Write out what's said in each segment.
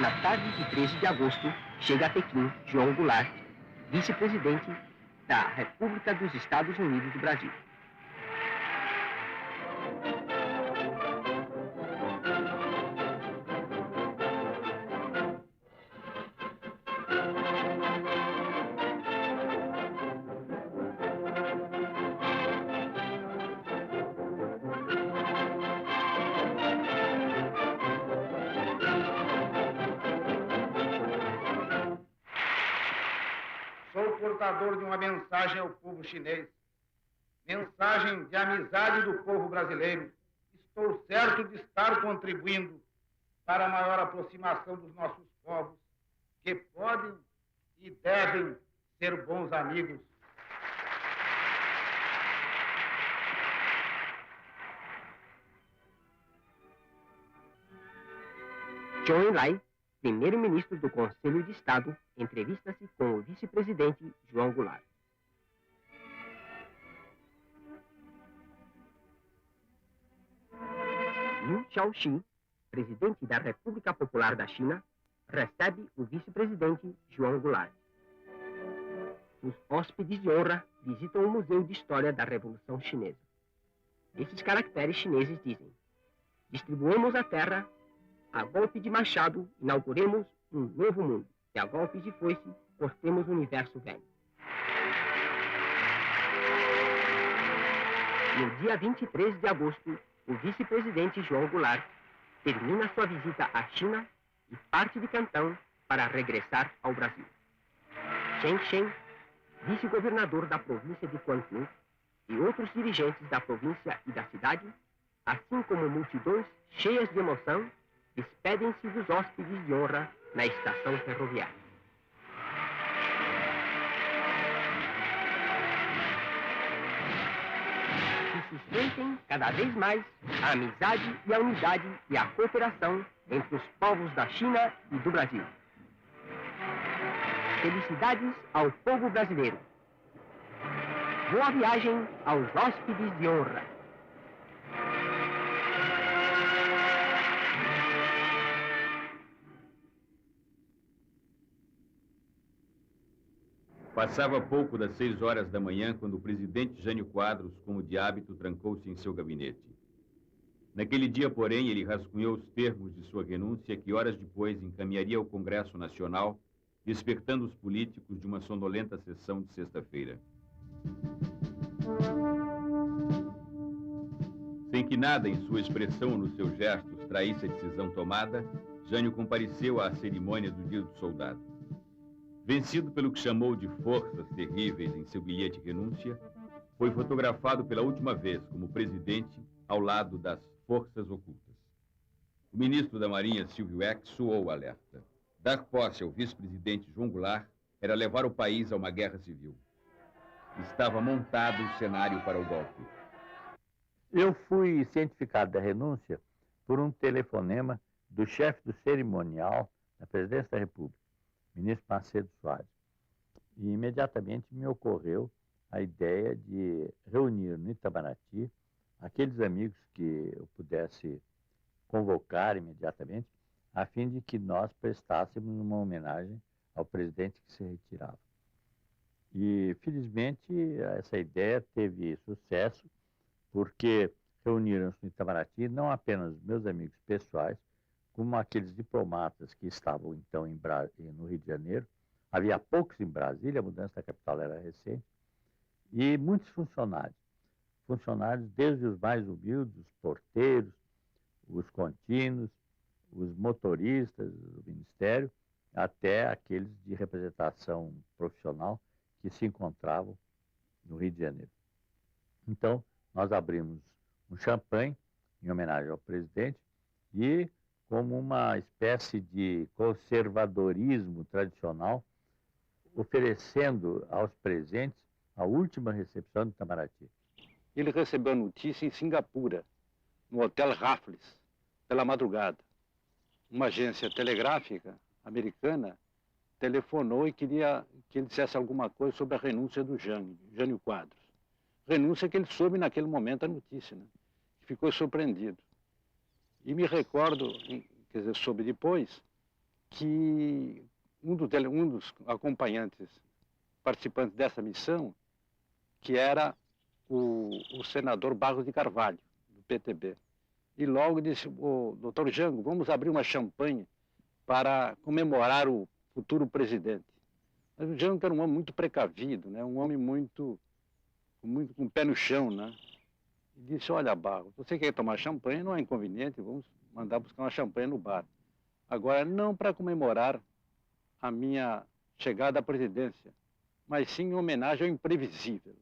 Na tarde de 13 de agosto, chega a Pequim João Goulart, vice-presidente da República dos Estados Unidos do Brasil. Sou portador de uma mensagem ao povo chinês, mensagem de amizade do povo brasileiro. Estou certo de estar contribuindo para a maior aproximação dos nossos povos, que podem e devem ser bons amigos. Zhou Enlai, primeiro-ministro do Conselho de Estado, entrevista-se com o vice-presidente João Goulart. Liu Shaoxi, presidente da República Popular da China, recebe o vice-presidente João Goulart. Os hóspedes de honra visitam o Museu de História da Revolução Chinesa. Esses caracteres chineses dizem: distribuamos a terra, a golpe de machado, inauguremos um novo mundo, e a golpe de foice, cortemos o universo velho. No dia 23 de agosto, o vice-presidente João Goulart termina sua visita à China e parte de Cantão para regressar ao Brasil. Chen Shen, vice-governador da província de Quantum, e outros dirigentes da província e da cidade, assim como multidões cheias de emoção, despedem-se dos hóspedes de honra na estação ferroviária. Que sustentem cada vez mais a amizade e a unidade e a cooperação entre os povos da China e do Brasil. Felicidades ao povo brasileiro. Boa viagem aos hóspedes de honra. Passava pouco das 6 horas da manhã quando o presidente Jânio Quadros, como de hábito, trancou-se em seu gabinete. Naquele dia, porém, ele rascunhou os termos de sua renúncia que horas depois encaminharia ao Congresso Nacional, despertando os políticos de uma sonolenta sessão de sexta-feira. Sem que nada em sua expressão ou nos seus gestos traísse a decisão tomada, Jânio compareceu à cerimônia do Dia do Soldado. Vencido pelo que chamou de forças terríveis em seu bilhete de renúncia, foi fotografado pela última vez como presidente ao lado das forças ocultas. O ministro da Marinha, Silvio Eck, soou o alerta. Dar posse ao vice-presidente João Goulart era levar o país a uma guerra civil. Estava montado o cenário para o golpe. Eu fui cientificado da renúncia por um telefonema do chefe do cerimonial da Presidência da República, ministro Macedo Soares. E imediatamente me ocorreu a ideia de reunir no Itamaraty aqueles amigos que eu pudesse convocar imediatamente, a fim de que nós prestássemos uma homenagem ao presidente que se retirava. E, felizmente, essa ideia teve sucesso, porque reuniram-se no Itamaraty não apenas meus amigos pessoais, como aqueles diplomatas que estavam, então, no Rio de Janeiro. Havia poucos em Brasília, a mudança da capital era recente, e muitos funcionários. Funcionários desde os mais humildes, os porteiros, os contínuos, os motoristas do Ministério, até aqueles de representação profissional que se encontravam no Rio de Janeiro. Então, nós abrimos um champanhe em homenagem ao presidente e, como uma espécie de conservadorismo tradicional, oferecendo aos presentes a última recepção do Itamaraty. Ele recebeu a notícia em Singapura, no Hotel Raffles, pela madrugada. Uma agência telegráfica americana telefonou e queria que ele dissesse alguma coisa sobre a renúncia do Jânio Quadros. Renúncia que ele soube naquele momento a notícia, né? Ficou surpreendido. E me recordo, quer dizer, soube depois, que um dos acompanhantes, participantes dessa missão, que era o senador Barros de Carvalho, do PTB. E logo disse: "Ô, doutor Jango, vamos abrir uma champanhe para comemorar o futuro presidente." Mas o Jango era um homem muito precavido, né? Um homem muito com o pé no chão, né? E disse: "Olha, Barros, você quer tomar champanhe, não é inconveniente, vamos mandar buscar uma champanhe no bar. Agora, não para comemorar a minha chegada à presidência, mas sim em homenagem ao imprevisível."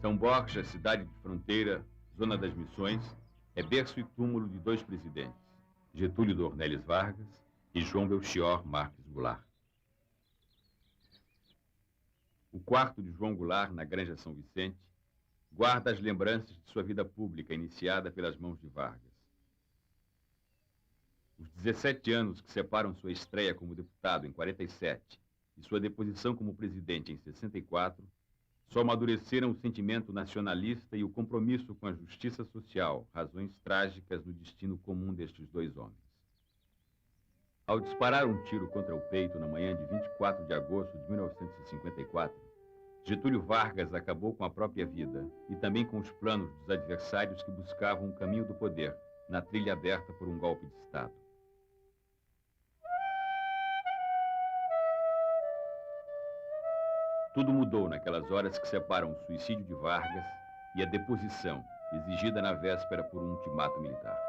São Borja, cidade de fronteira, zona das Missões, é berço e túmulo de dois presidentes, Getúlio Dornelles Vargas e João Belchior Marques Goulart. O quarto de João Goulart, na Granja São Vicente, guarda as lembranças de sua vida pública iniciada pelas mãos de Vargas. Os 17 anos que separam sua estreia como deputado em 47 e sua deposição como presidente em 64 só amadureceram o sentimento nacionalista e o compromisso com a justiça social, razões trágicas no destino comum destes dois homens. Ao disparar um tiro contra o peito na manhã de 24 de agosto de 1954, Getúlio Vargas acabou com a própria vida e também com os planos dos adversários que buscavam o caminho do poder, na trilha aberta por um golpe de Estado. Tudo mudou naquelas horas que separam o suicídio de Vargas e a deposição, exigida na véspera por um ultimato militar.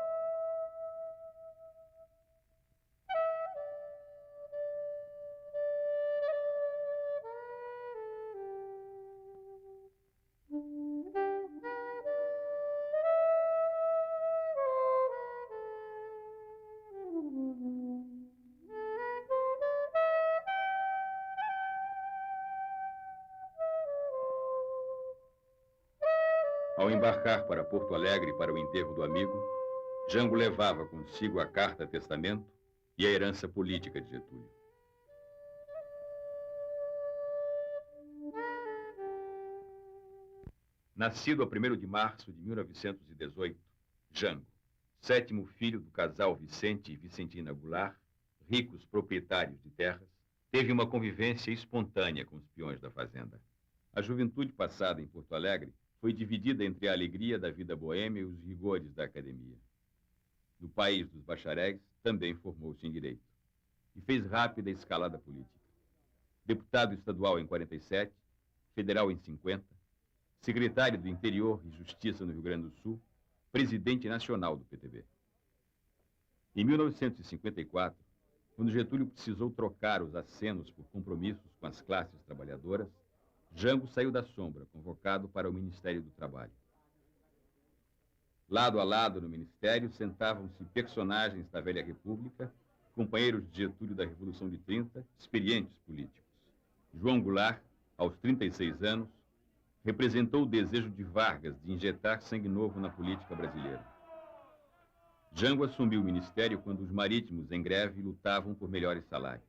Ao embarcar para Porto Alegre para o enterro do amigo, Jango levava consigo a carta-testamento e a herança política de Getúlio. Nascido a 1º de março de 1918, Jango, 7º filho do casal Vicente e Vicentina Goulart, ricos proprietários de terras, teve uma convivência espontânea com os peões da fazenda. A juventude passada em Porto Alegre foi dividida entre a alegria da vida boêmia e os rigores da academia. No país dos bacharéis, também formou-se em direito e fez rápida escalada política. Deputado estadual em 47, federal em 50, secretário do Interior e Justiça no Rio Grande do Sul, presidente nacional do PTB. Em 1954, quando Getúlio precisou trocar os acenos por compromissos com as classes trabalhadoras, Jango saiu da sombra, convocado para o Ministério do Trabalho. Lado a lado no Ministério sentavam-se personagens da velha República, companheiros de Getúlio da Revolução de 30, experientes políticos. João Goulart, aos 36 anos, representou o desejo de Vargas de injetar sangue novo na política brasileira. Jango assumiu o ministério quando os marítimos em greve lutavam por melhores salários.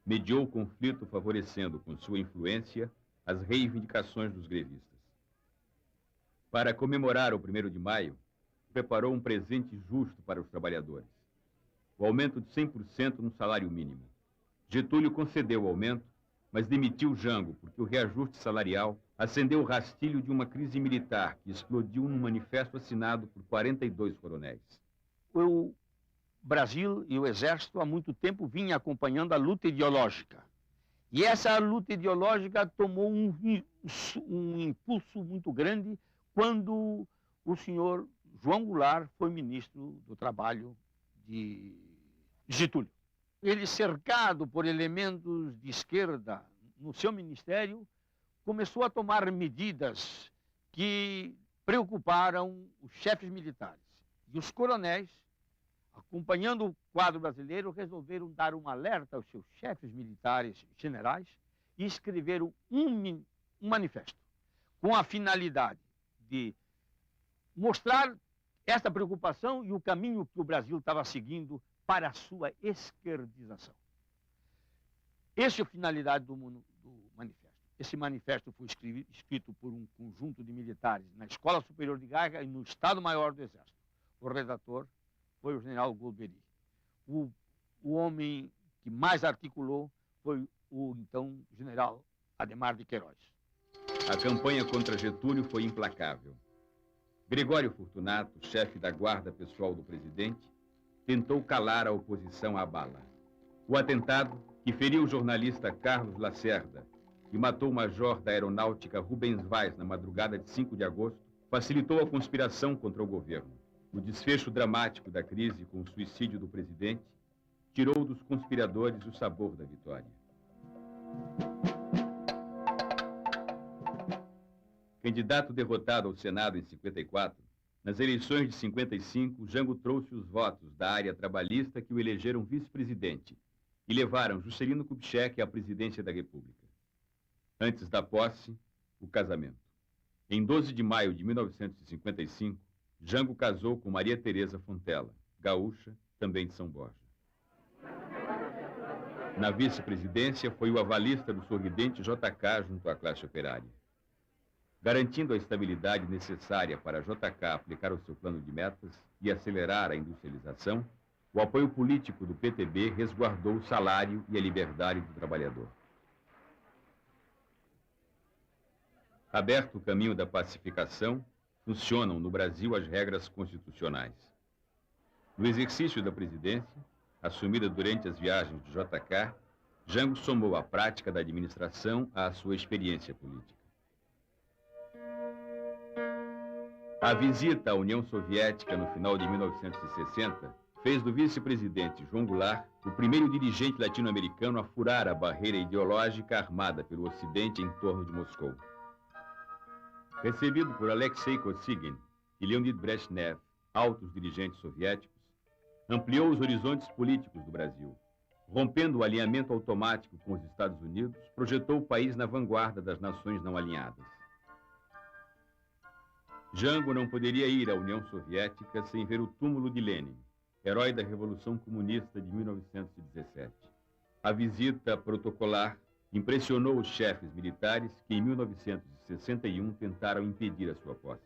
Mediou o conflito favorecendo com sua influência as reivindicações dos grevistas. Para comemorar o 1º de maio, preparou um presente justo para os trabalhadores: o aumento de 100% no salário mínimo. Getúlio concedeu o aumento, mas demitiu Jango porque o reajuste salarial acendeu o rastilho de uma crise militar que explodiu num manifesto assinado por 42 coronéis. O Brasil e o Exército há muito tempo vinham acompanhando a luta ideológica. E essa luta ideológica tomou um impulso muito grande quando o senhor João Goulart foi ministro do Trabalho de Getúlio. Ele, cercado por elementos de esquerda no seu ministério, começou a tomar medidas que preocuparam os chefes militares. E os coronéis, acompanhando o quadro brasileiro, resolveram dar um alerta aos seus chefes militares generais e escreveram um manifesto com a finalidade de mostrar esta preocupação e o caminho que o Brasil estava seguindo para a sua esquerdização. Essa é a finalidade do manifesto. Esse manifesto foi escrito por um conjunto de militares na Escola Superior de Guerra e no Estado-Maior do Exército. O redator foi o general Golbery. O homem que mais articulou foi o então general Adhemar de Queiroz. A campanha contra Getúlio foi implacável. Gregório Fortunato, chefe da guarda pessoal do presidente, tentou calar a oposição à bala. O atentado, que feriu o jornalista Carlos Lacerda e matou o major da aeronáutica Rubens Vaz na madrugada de 5 de agosto, facilitou a conspiração contra o governo. O desfecho dramático da crise com o suicídio do presidente tirou dos conspiradores o sabor da vitória. Candidato derrotado ao Senado em 54, nas eleições de 55, Jango trouxe os votos da área trabalhista que o elegeram vice-presidente e levaram Juscelino Kubitschek à presidência da República. Antes da posse, o casamento. Em 12 de maio de 1955, Jango casou com Maria Teresa Fontela, gaúcha, também de São Borja. Na vice-presidência, foi o avalista do sorridente JK junto à classe operária. Garantindo a estabilidade necessária para a JK aplicar o seu plano de metas e acelerar a industrialização, o apoio político do PTB resguardou o salário e a liberdade do trabalhador. Aberto o caminho da pacificação, funcionam no Brasil as regras constitucionais. No exercício da presidência, assumida durante as viagens de JK, Jango somou a prática da administração à sua experiência política. A visita à União Soviética no final de 1960 fez do vice-presidente João Goulart o primeiro dirigente latino-americano a furar a barreira ideológica armada pelo Ocidente em torno de Moscou. Recebido por Alexei Kosygin e Leonid Brezhnev, altos dirigentes soviéticos, ampliou os horizontes políticos do Brasil. Rompendo o alinhamento automático com os Estados Unidos, projetou o país na vanguarda das nações não alinhadas. Jango não poderia ir à União Soviética sem ver o túmulo de Lenin, herói da Revolução Comunista de 1917. A visita protocolar impressionou os chefes militares que, em 1961, tentaram impedir a sua posse.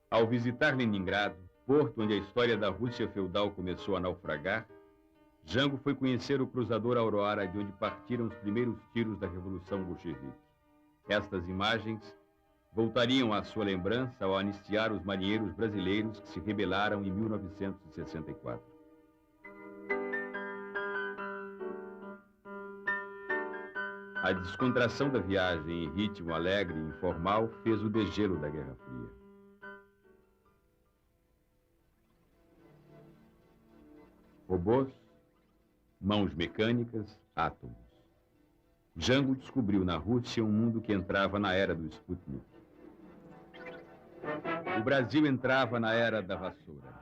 Ao visitar Leningrado, porto onde a história da Rússia feudal começou a naufragar, Jango foi conhecer o cruzador Aurora, de onde partiram os primeiros tiros da Revolução Bolchevique. Estas imagens voltariam à sua lembrança ao anistiar os marinheiros brasileiros que se rebelaram em 1964. A descontração da viagem em ritmo alegre e informal fez o degelo da Guerra Fria. Robôs, mãos mecânicas, átomos. Jango descobriu na Rússia um mundo que entrava na era do Sputnik. O Brasil entrava na era da vassoura.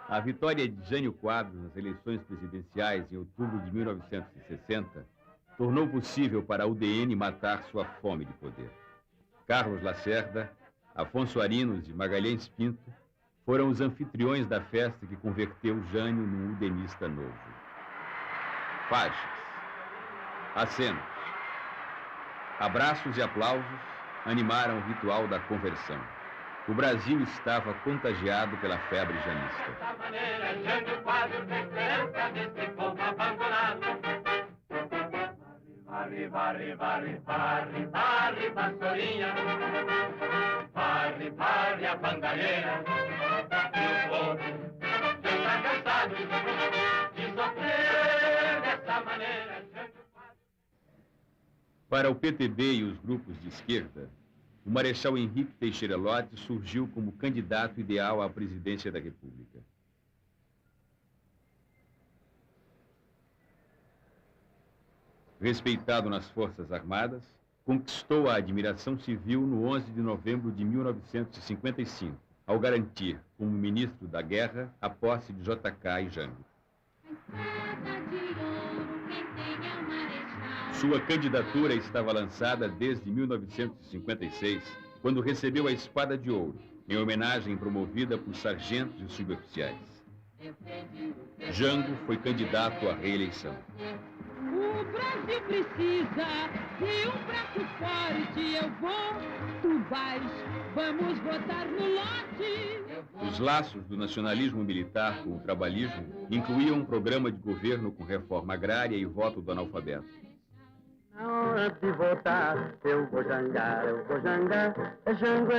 A vitória de Jânio Quadros nas eleições presidenciais em outubro de 1960 tornou possível para a UDN matar sua fome de poder. Carlos Lacerda, Afonso Arinos e Magalhães Pinto foram os anfitriões da festa que converteu Jânio num udenista novo. Faixas, acenos, abraços e aplausos animaram o ritual da conversão. O Brasil estava contagiado pela febre janista. Dessa maneira, Jânio Quadros esperança desse povo abandonado. Varre, varre, varre, varre, varre, vassourinha. Varre, varre a bandalheira. E o povo já está cansado de sofrer dessa maneira. Para o PTB e os grupos de esquerda, o Marechal Henrique Teixeira Lotz surgiu como candidato ideal à presidência da República. Respeitado nas Forças Armadas, conquistou a admiração civil no 11 de novembro de 1955, ao garantir, como ministro da Guerra, a posse de JK e Jango. Sua candidatura estava lançada desde 1956, quando recebeu a Espada de Ouro, em homenagem promovida por sargentos e suboficiais. Jango foi candidato à reeleição. O Brasil precisa de um braço forte. Eu vou, tu vais, vamos votar no lote. Os laços do nacionalismo militar com o trabalhismo incluíam um programa de governo com reforma agrária e voto do analfabeto. Na hora de votar, eu vou jangar, é Jango,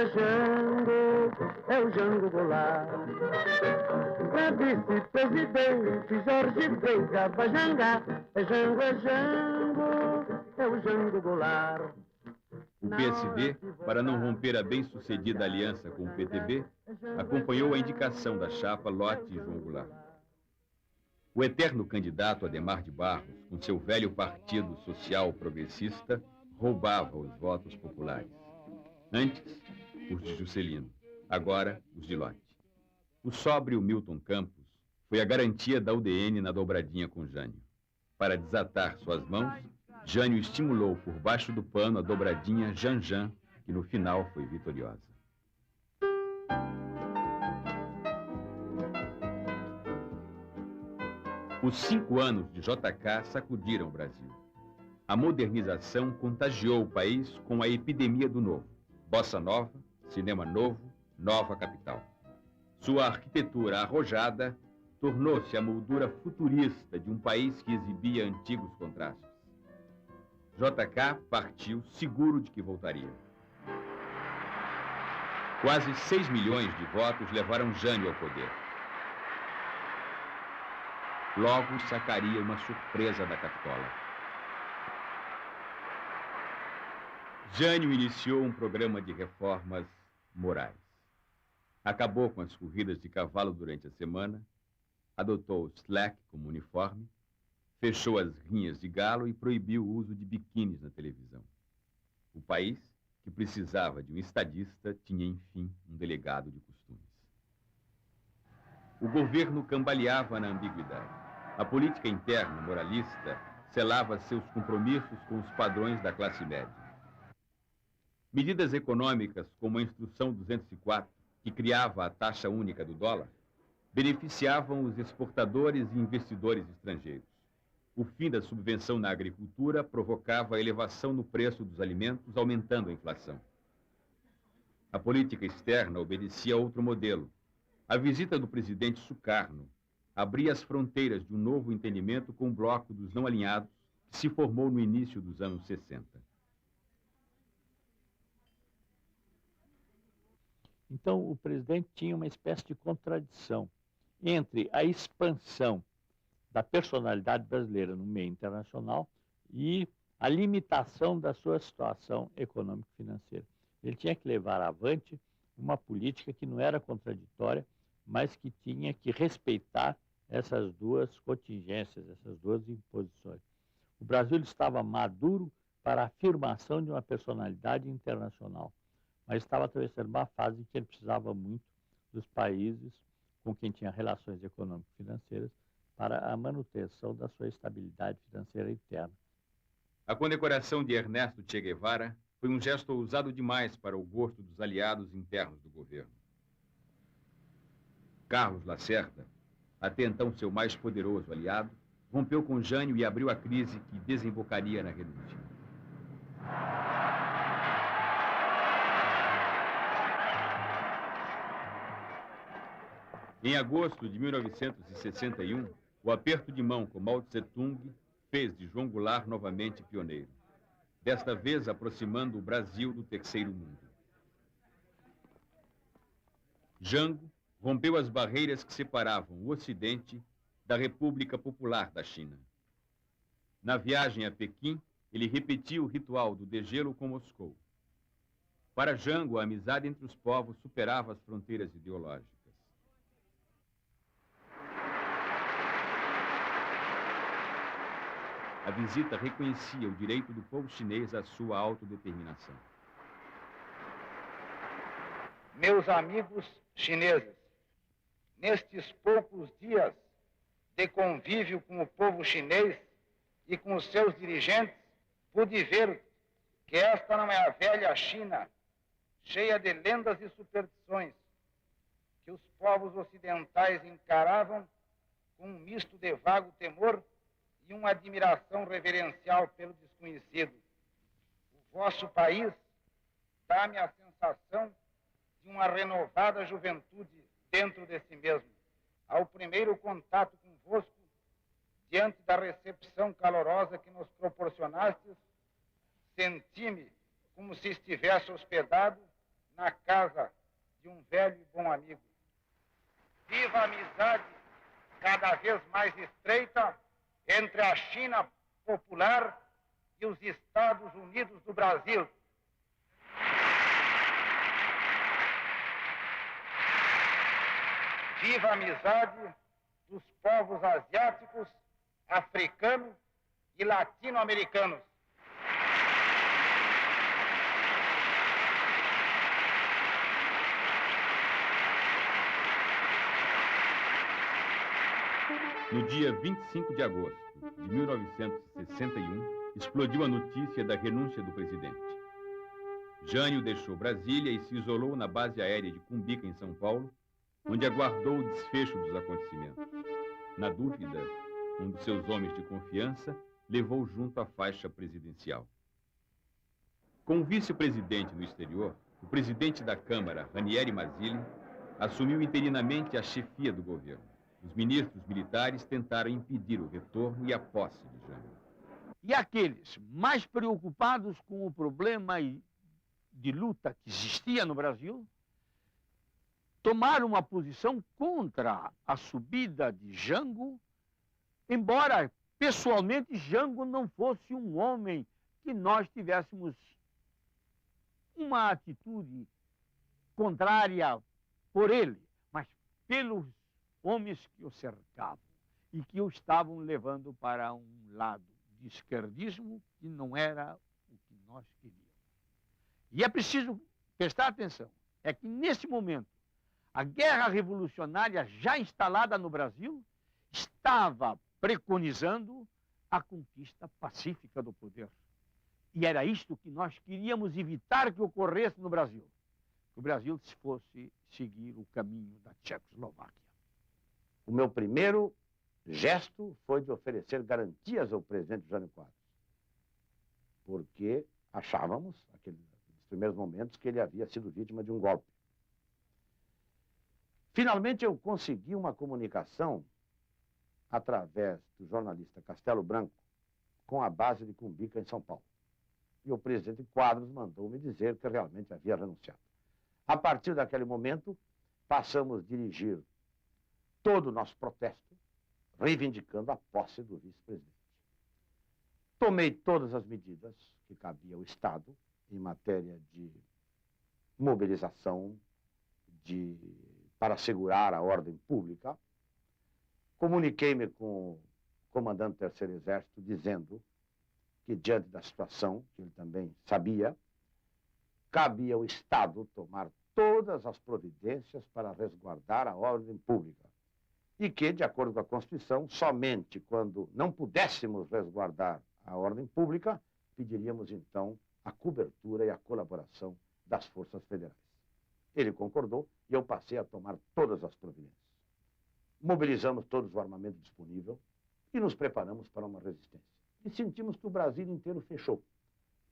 é o Jango Goulart. Pra vice-presidente, Jorge Veiga vai jangar, é Jango, é o Jango Goulart. O PSD, para não romper a bem-sucedida aliança com o PTB, acompanhou a indicação da chapa Lotz e João Goulart. O eterno candidato Adhemar de Barros, com seu velho partido social progressista, roubava os votos populares. Antes, os de Juscelino, agora os de Lotz. O sóbrio Milton Campos foi a garantia da UDN na dobradinha com Jânio. Para desatar suas mãos, Jânio estimulou por baixo do pano a dobradinha Janjan, que no final foi vitoriosa. Os 5 anos de JK sacudiram o Brasil. A modernização contagiou o país com a epidemia do novo. Bossa nova, cinema novo, nova capital. Sua arquitetura arrojada tornou-se a moldura futurista de um país que exibia antigos contrastes. JK partiu seguro de que voltaria. Quase 6 milhões de votos levaram Jânio ao poder. Logo sacaria uma surpresa da Capitola. Jânio iniciou um programa de reformas morais. Acabou com as corridas de cavalo durante a semana, adotou o slack como uniforme, fechou as rinhas de galo e proibiu o uso de biquínis na televisão. O país, que precisava de um estadista, tinha, enfim, um delegado de costumes. O governo cambaleava na ambiguidade. A política interna moralista selava seus compromissos com os padrões da classe média. Medidas econômicas, como a Instrução 204, que criava a taxa única do dólar, beneficiavam os exportadores e investidores estrangeiros. O fim da subvenção na agricultura provocava a elevação no preço dos alimentos, aumentando a inflação. A política externa obedecia a outro modelo. A visita do presidente Sukarno abria as fronteiras de um novo entendimento com o bloco dos não alinhados, que se formou no início dos anos 60. Então, o presidente tinha uma espécie de contradição entre a expansão da personalidade brasileira no meio internacional e a limitação da sua situação econômico-financeira. Ele tinha que levar avante uma política que não era contraditória, mas que tinha que respeitar essas duas contingências, essas duas imposições. O Brasil estava maduro para a afirmação de uma personalidade internacional, mas estava atravessando uma fase em que ele precisava muito dos países com quem tinha relações econômico-financeiras para a manutenção da sua estabilidade financeira interna. A condecoração de Ernesto Che Guevara foi um gesto ousado demais para o gosto dos aliados internos do governo. Carlos Lacerda, até então seu mais poderoso aliado, rompeu com Jânio e abriu a crise que desembocaria na renúncia. Em agosto de 1961, o aperto de mão com Mao Tse-tung fez de João Goulart novamente pioneiro, desta vez aproximando o Brasil do terceiro mundo. Jango rompeu as barreiras que separavam o Ocidente da República Popular da China. Na viagem a Pequim, ele repetiu o ritual do degelo com Moscou. Para Jango, a amizade entre os povos superava as fronteiras ideológicas. A visita reconhecia o direito do povo chinês à sua autodeterminação. Meus amigos chineses, nestes poucos dias de convívio com o povo chinês e com os seus dirigentes, pude ver que esta não é a velha China, cheia de lendas e superstições, que os povos ocidentais encaravam com um misto de vago temor e uma admiração reverencial pelo desconhecido. O vosso país dá-me a sensação de uma renovada juventude dentro de si mesmo. Ao primeiro contato convosco, diante da recepção calorosa que nos proporcionastes, senti-me como se estivesse hospedado na casa de um velho e bom amigo. Viva a amizade cada vez mais estreita entre a China popular e os Estados Unidos do Brasil. Viva a amizade dos povos asiáticos, africanos e latino-americanos. No dia 25 de agosto de 1961, explodiu a notícia da renúncia do presidente. Jânio deixou Brasília e se isolou na base aérea de Cumbica, em São Paulo, onde aguardou o desfecho dos acontecimentos. Na dúvida, um dos seus homens de confiança levou junto a faixa presidencial. Com o vice-presidente no exterior, o presidente da Câmara, Ranieri Mazzilli, assumiu interinamente a chefia do governo. Os ministros militares tentaram impedir o retorno e a posse de Jânio. E aqueles mais preocupados com o problema de luta que existia no Brasil, tomaram uma posição contra a subida de Jango, embora pessoalmente Jango não fosse um homem que nós tivéssemos uma atitude contrária por ele, mas pelos homens que o cercavam e que o estavam levando para um lado de esquerdismo que não era o que nós queríamos. E é preciso prestar atenção, é que nesse momento a guerra revolucionária já instalada no Brasil estava preconizando a conquista pacífica do poder. E era isto que nós queríamos evitar que ocorresse no Brasil. Que o Brasil fosse seguir o caminho da Tchecoslováquia. O meu primeiro gesto foi de oferecer garantias ao presidente Jânio Quadros, porque achávamos, naqueles primeiros momentos, que ele havia sido vítima de um golpe. Finalmente, eu consegui uma comunicação através do jornalista Castelo Branco com a base de Cumbica, em São Paulo. E o presidente Quadros mandou-me dizer que realmente havia renunciado. A partir daquele momento, passamos a dirigir todo o nosso protesto, reivindicando a posse do vice-presidente. Tomei todas as medidas que cabia ao Estado em matéria de mobilização, para assegurar a ordem pública. Comuniquei-me com o comandante do Terceiro Exército, dizendo que, diante da situação, que ele também sabia, cabia ao Estado tomar todas as providências para resguardar a ordem pública. E que, de acordo com a Constituição, somente quando não pudéssemos resguardar a ordem pública, pediríamos, então, a cobertura e a colaboração das forças federais. Ele concordou e eu passei a tomar todas as providências. Mobilizamos todos o armamento disponível e nos preparamos para uma resistência. E sentimos que o Brasil inteiro fechou.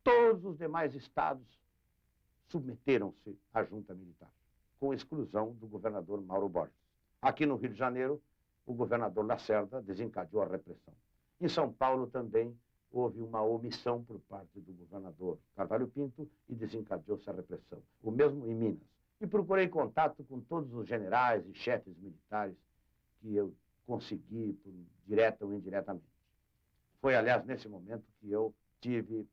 Todos os demais estados submeteram-se à junta militar, com exclusão do governador Mauro Borges. Aqui no Rio de Janeiro, o governador Lacerda desencadeou a repressão. Em São Paulo também houve uma omissão por parte do governador Carvalho Pinto e desencadeou-se a repressão. O mesmo em Minas. E procurei contato com todos os generais e chefes militares que eu consegui, direta ou indiretamente. Foi, aliás, nesse momento que eu tive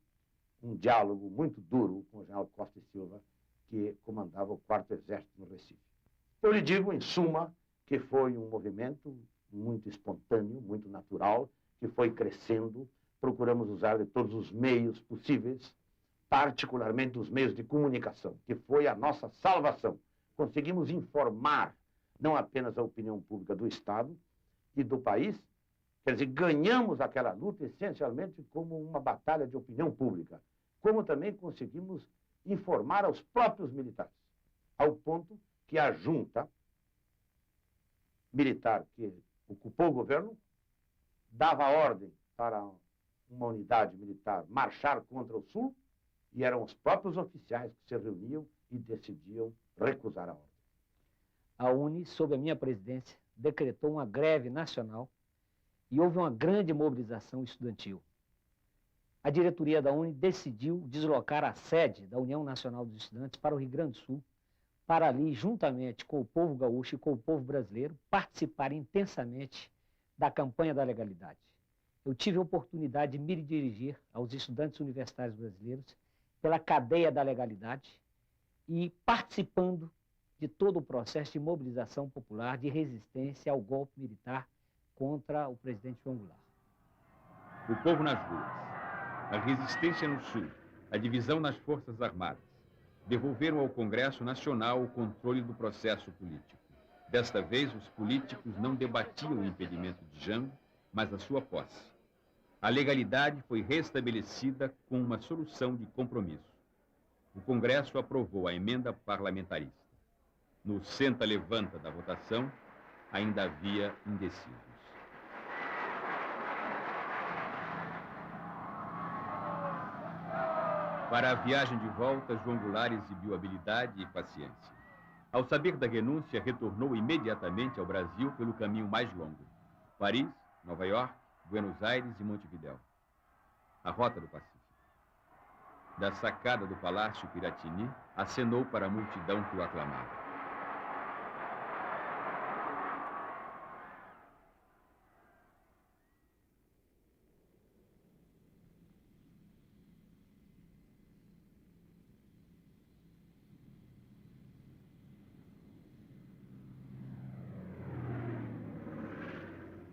um diálogo muito duro com o general Costa e Silva, que comandava o 4º Exército no Recife. Eu lhe digo, em suma, que foi um movimento muito espontâneo, muito natural, que foi crescendo. Procuramos usar de todos os meios possíveis, particularmente os meios de comunicação, que foi a nossa salvação. Conseguimos informar não apenas a opinião pública do Estado e do país, quer dizer, ganhamos aquela luta essencialmente como uma batalha de opinião pública, como também conseguimos informar aos próprios militares, ao ponto que a junta militar que ocupou o governo dava ordem para uma unidade militar marchar contra o Sul, e eram os próprios oficiais que se reuniam e decidiam recusar a ordem. A UNE, sob a minha presidência, decretou uma greve nacional e houve uma grande mobilização estudantil. A diretoria da UNE decidiu deslocar a sede da União Nacional dos Estudantes para o Rio Grande do Sul, para ali, juntamente com o povo gaúcho e com o povo brasileiro, participar intensamente da campanha da legalidade. Eu tive a oportunidade de me dirigir aos estudantes universitários brasileiros pela cadeia da legalidade e participando de todo o processo de mobilização popular, de resistência ao golpe militar contra o presidente João Goulart. O povo nas ruas, a resistência no Sul, a divisão nas Forças Armadas, devolveram ao Congresso Nacional o controle do processo político. Desta vez, os políticos não debatiam o impedimento de Jango, mas a sua posse. A legalidade foi restabelecida com uma solução de compromisso. O Congresso aprovou a emenda parlamentarista. No senta-levanta da votação, ainda havia indecisos. Para a viagem de volta, João Goulart exibiu habilidade e paciência. Ao saber da renúncia, retornou imediatamente ao Brasil pelo caminho mais longo. Paris, Nova York, Buenos Aires e Montevidéu. A rota do Pacífico. Da sacada do Palácio Piratini, acenou para a multidão que o aclamava.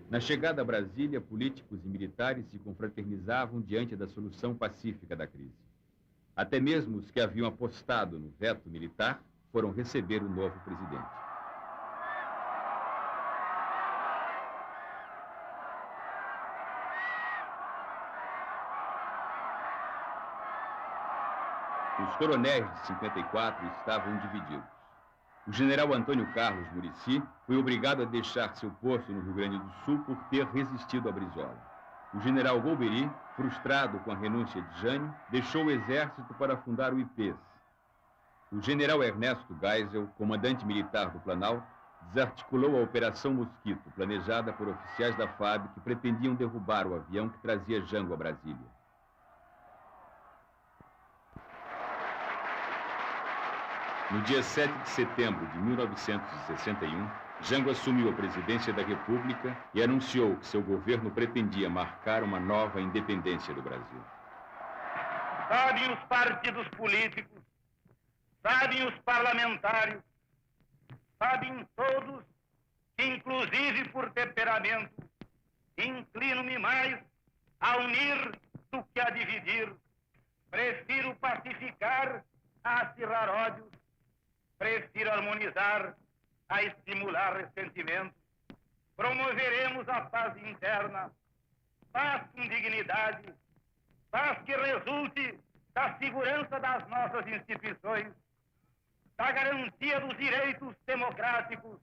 Na chegada a Brasília, políticos e militares se confraternizavam diante da solução pacífica da crise. Até mesmo os que haviam apostado no veto militar foram receber o novo presidente. Os coronéis de 54 estavam divididos. O general Antônio Carlos Muricy foi obrigado a deixar seu posto no Rio Grande do Sul por ter resistido à Brizola. O general Golbery, frustrado com a renúncia de Jânio, deixou o exército para fundar o IPES. O general Ernesto Geisel, comandante militar do Planalto, desarticulou a Operação Mosquito, planejada por oficiais da FAB que pretendiam derrubar o avião que trazia Jango a Brasília. No dia 7 de setembro de 1961, Jango assumiu a presidência da República e anunciou que seu governo pretendia marcar uma nova independência do Brasil. Sabem os partidos políticos, sabem os parlamentares, sabem todos que, inclusive por temperamento, inclino-me mais a unir do que a dividir. Prefiro pacificar a acirrar ódios. Prefiro harmonizar a estimular ressentimentos. Promoveremos a paz interna, paz com dignidade, paz que resulte da segurança das nossas instituições, da garantia dos direitos democráticos,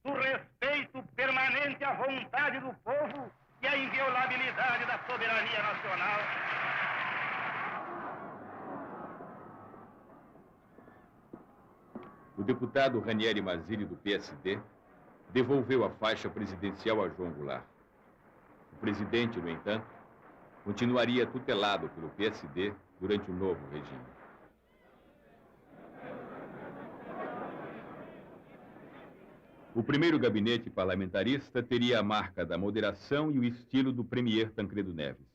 do respeito permanente à vontade do povo e à inviolabilidade da soberania nacional. O deputado Ranieri Mazzilli, do PSD, devolveu a faixa presidencial a João Goulart. O presidente, no entanto, continuaria tutelado pelo PSD durante o novo regime. O primeiro gabinete parlamentarista teria a marca da moderação e o estilo do premier Tancredo Neves.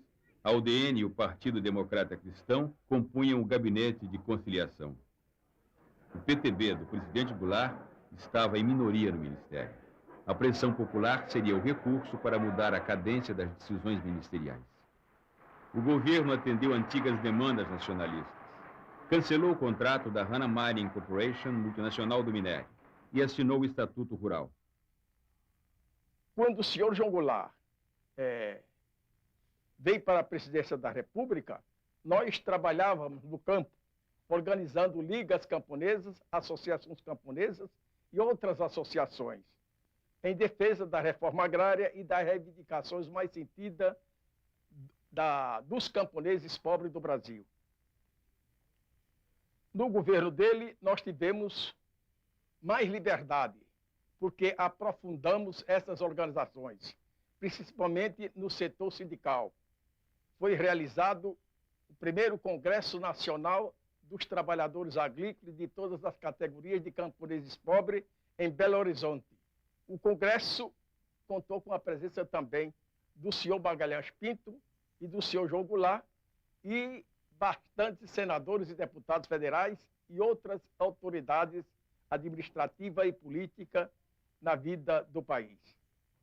A UDN e o Partido Democrata Cristão compunham o gabinete de conciliação. O PTB do presidente Goulart estava em minoria no ministério. A pressão popular seria o recurso para mudar a cadência das decisões ministeriais. O governo atendeu antigas demandas nacionalistas. Cancelou o contrato da Hana Mining Corporation, multinacional do minério, e assinou o Estatuto Rural. Quando o senhor João Goulart veio para a presidência da República, nós trabalhávamos no campo, organizando ligas camponesas, associações camponesas e outras associações, em defesa da reforma agrária e das reivindicações mais sentidas dos camponeses pobres do Brasil. No governo dele, nós tivemos mais liberdade, porque aprofundamos essas organizações, principalmente no setor sindical. Foi realizado o primeiro Congresso Nacional dos Trabalhadores Agrícolas de todas as categorias de camponeses pobres em Belo Horizonte. O Congresso contou com a presença também do senhor Magalhães Pinto e do senhor João Goulart e bastantes senadores e deputados federais e outras autoridades administrativa e política na vida do país.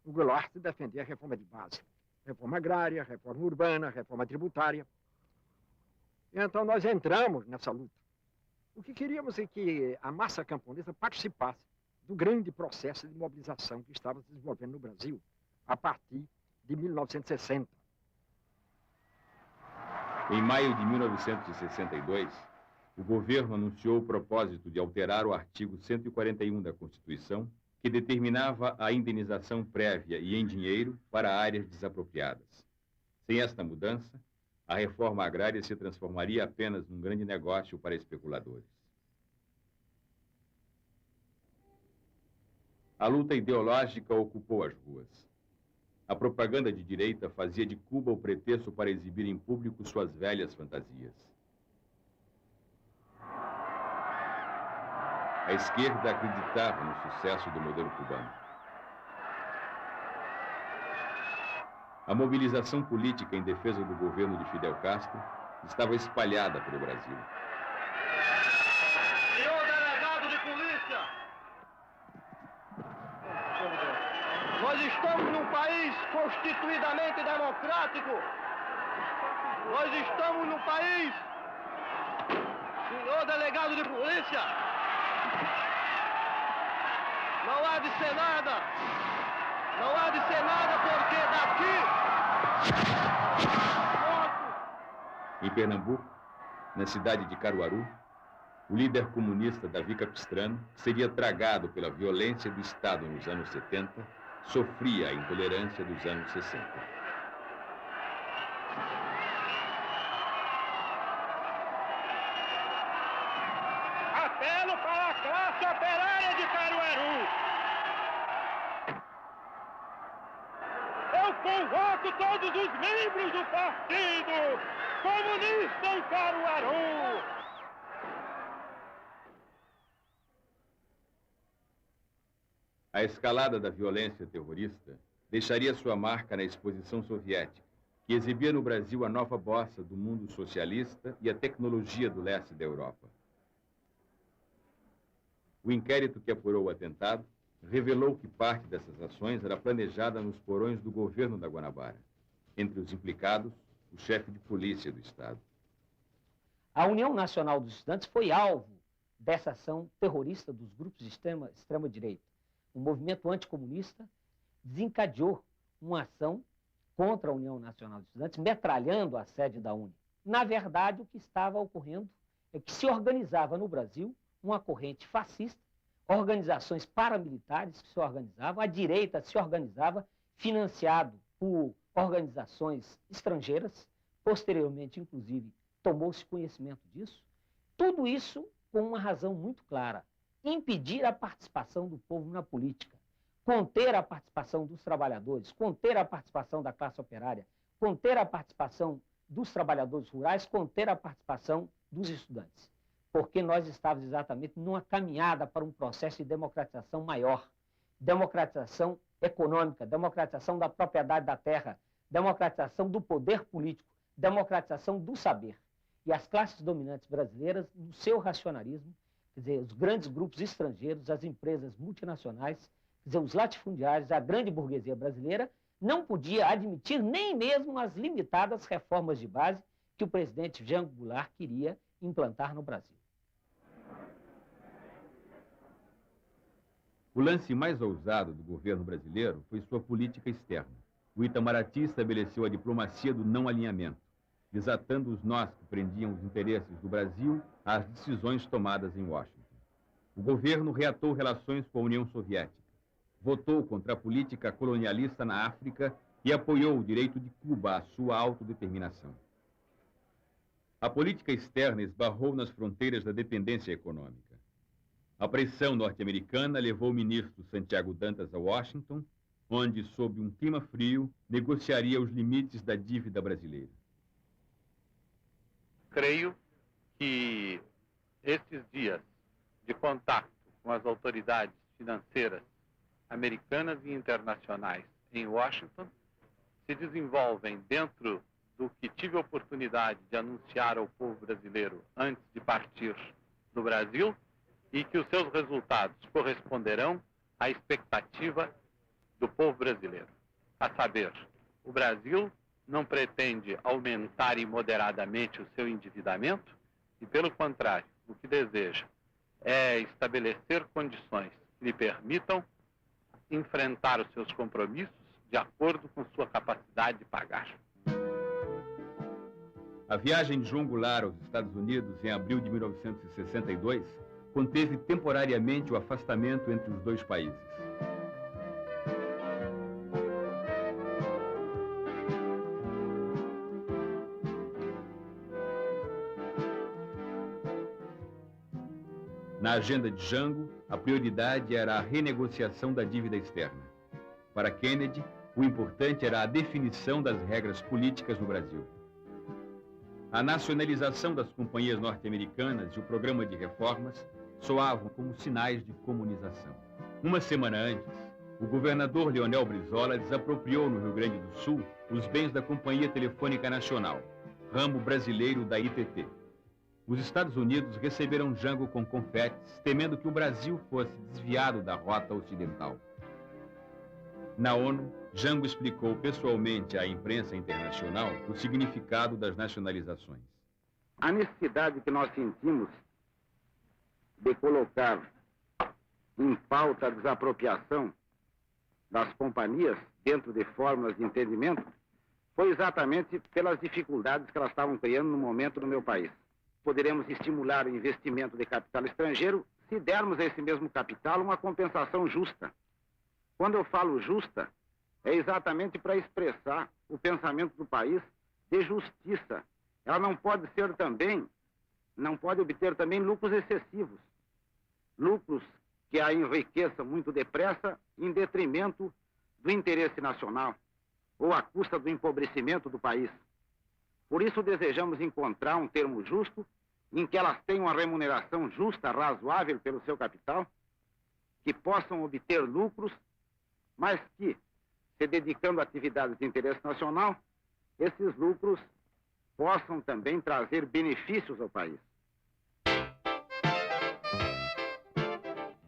O Goulart defendia a reforma de base, reforma agrária, reforma urbana, reforma tributária. Então nós entramos nessa luta. O que queríamos é que a massa camponesa participasse do grande processo de mobilização que estava se desenvolvendo no Brasil a partir de 1960. Em maio de 1962, o governo anunciou o propósito de alterar o artigo 141 da Constituição, que determinava a indenização prévia e em dinheiro para áreas desapropriadas. Sem esta mudança, a reforma agrária se transformaria apenas num grande negócio para especuladores. A luta ideológica ocupou as ruas. A propaganda de direita fazia de Cuba o pretexto para exibir em público suas velhas fantasias. A esquerda acreditava no sucesso do modelo cubano. A mobilização política em defesa do governo de Fidel Castro estava espalhada pelo Brasil. Senhor delegado de polícia, nós estamos num país constituidamente democrático. Nós estamos num país... Senhor delegado de polícia, não há de ser nada. Não há de ser nada porque daqui... Em Pernambuco, na cidade de Caruaru, o líder comunista Davi Capistrano, que seria tragado pela violência do Estado nos anos 70, sofria a intolerância dos anos 60. Apelo para a classe operária de Caruaru. Eu convoco todos os membros do Partido Comunista em Caruaru. A escalada da violência terrorista deixaria sua marca na exposição soviética, que exibia no Brasil a nova bossa do mundo socialista e a tecnologia do leste da Europa. O inquérito que apurou o atentado revelou que parte dessas ações era planejada nos porões do governo da Guanabara. Entre os implicados, o chefe de polícia do Estado. A União Nacional dos Estudantes foi alvo dessa ação terrorista dos grupos de extrema-direita. O movimento anticomunista desencadeou uma ação contra a União Nacional dos Estudantes, metralhando a sede da UNE. Na verdade, o que estava ocorrendo é que se organizava no Brasil uma corrente fascista, organizações paramilitares que se organizavam, a direita se organizava, financiado por organizações estrangeiras, posteriormente, inclusive, tomou-se conhecimento disso. Tudo isso com uma razão muito clara: impedir a participação do povo na política, conter a participação dos trabalhadores, conter a participação da classe operária, conter a participação dos trabalhadores rurais, conter a participação dos estudantes. Porque nós estávamos exatamente numa caminhada para um processo de democratização maior, democratização econômica, democratização da propriedade da terra, democratização do poder político, democratização do saber. E as classes dominantes brasileiras, no seu racionalismo, quer dizer, os grandes grupos estrangeiros, as empresas multinacionais, quer dizer, os latifundiários, a grande burguesia brasileira, não podia admitir nem mesmo as limitadas reformas de base que o presidente Jango Goulart queria implantar no Brasil. O lance mais ousado do governo brasileiro foi sua política externa. O Itamaraty estabeleceu a diplomacia do não alinhamento, desatando os nós que prendiam os interesses do Brasil às decisões tomadas em Washington. O governo reatou relações com a União Soviética, votou contra a política colonialista na África e apoiou o direito de Cuba à sua autodeterminação. A política externa esbarrou nas fronteiras da dependência econômica. A pressão norte-americana levou o ministro Santiago Dantas a Washington, onde, sob um clima frio, negociaria os limites da dívida brasileira. Creio que esses dias de contato com as autoridades financeiras americanas e internacionais em Washington se desenvolvem dentro do que tive a oportunidade de anunciar ao povo brasileiro antes de partir do Brasil, e que os seus resultados corresponderão à expectativa do povo brasileiro. A saber, o Brasil não pretende aumentar imoderadamente o seu endividamento e, pelo contrário, o que deseja é estabelecer condições que lhe permitam enfrentar os seus compromissos de acordo com sua capacidade de pagar. A viagem de João Goulart aos Estados Unidos em abril de 1962 conteve temporariamente o afastamento entre os dois países. Na agenda de Jango, a prioridade era a renegociação da dívida externa. Para Kennedy, o importante era a definição das regras políticas no Brasil. A nacionalização das companhias norte-americanas e o programa de reformas soavam como sinais de comunização. Uma semana antes, o governador Leonel Brizola desapropriou no Rio Grande do Sul os bens da Companhia Telefônica Nacional, ramo brasileiro da ITT. Os Estados Unidos receberam Jango com confetes, temendo que o Brasil fosse desviado da rota ocidental. Na ONU, Jango explicou pessoalmente à imprensa internacional o significado das nacionalizações. A necessidade que nós sentimos de colocar em pauta a desapropriação das companhias dentro de fórmulas de entendimento foi exatamente pelas dificuldades que elas estavam criando no momento no meu país. poderemos estimular o investimento de capital estrangeiro se dermos a esse mesmo capital uma compensação justa. Quando eu falo justa, é exatamente para expressar o pensamento do país de justiça. Ela não pode obter também lucros excessivos. Lucros que a enriqueçam muito depressa em detrimento do interesse nacional ou à custa do empobrecimento do país. Por isso desejamos encontrar um termo justo em que elas tenham uma remuneração justa, razoável pelo seu capital, que possam obter lucros, mas que, se dedicando a atividades de interesse nacional, esses lucros possam também trazer benefícios ao país.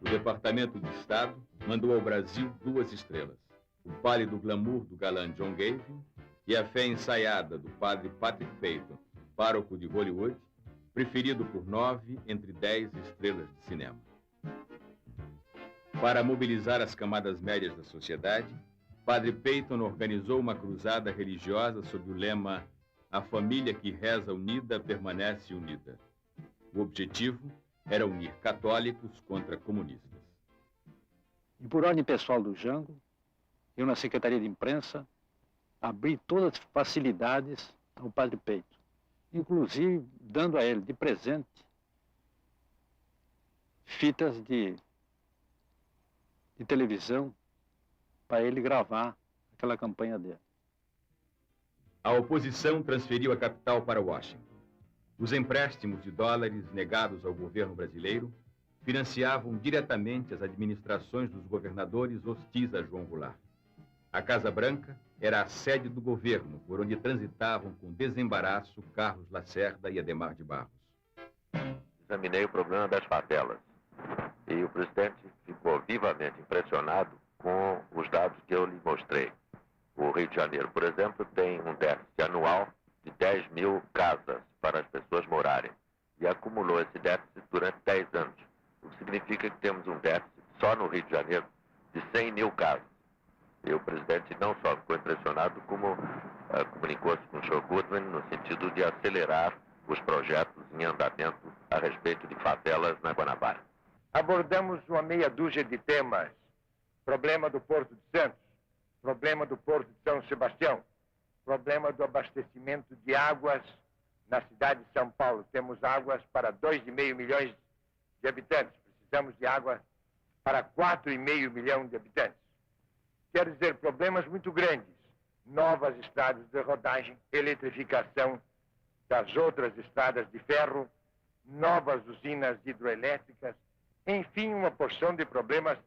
O Departamento de Estado mandou ao Brasil 2 estrelas: o pálido glamour do galã John Gavin e a fé ensaiada do padre Patrick Peyton, pároco de Hollywood, preferido por 9 entre 10 estrelas de cinema. Para mobilizar as camadas médias da sociedade, Padre Peyton organizou uma cruzada religiosa sob o lema "A família que reza unida permanece unida". O objetivo era unir católicos contra comunistas. E por ordem pessoal do Jango, eu na Secretaria de Imprensa abri todas as facilidades ao Padre Peyton, inclusive dando a ele de presente fitas de televisão para ele gravar aquela campanha dele. A oposição transferiu a capital para Washington. Os empréstimos de dólares negados ao governo brasileiro financiavam diretamente as administrações dos governadores hostis a João Goulart. A Casa Branca era a sede do governo, por onde transitavam com desembaraço Carlos Lacerda e Adhemar de Barros. Examinei o problema das favelas e o presidente ficou vivamente impressionado com os dados que eu lhe mostrei. O Rio de Janeiro, por exemplo, tem um déficit anual de 10 mil casas para as pessoas morarem e acumulou esse déficit durante 10 anos, o que significa que temos um déficit só no Rio de Janeiro de 100 mil casas. E o presidente não só ficou impressionado, como comunicou-se com o Sr. Goodman no sentido de acelerar os projetos em andamento a respeito de favelas na Guanabara. Abordamos uma meia dúzia de temas: problema do Porto de Santos, problema do Porto de São Sebastião, problema do abastecimento de águas na cidade de São Paulo. Temos águas para 2,5 milhões de habitantes. Precisamos de água para 4,5 milhões de habitantes. Quer dizer, problemas muito grandes. Novas estradas de rodagem, eletrificação das outras estradas de ferro, novas usinas hidroelétricas, enfim, uma porção de problemas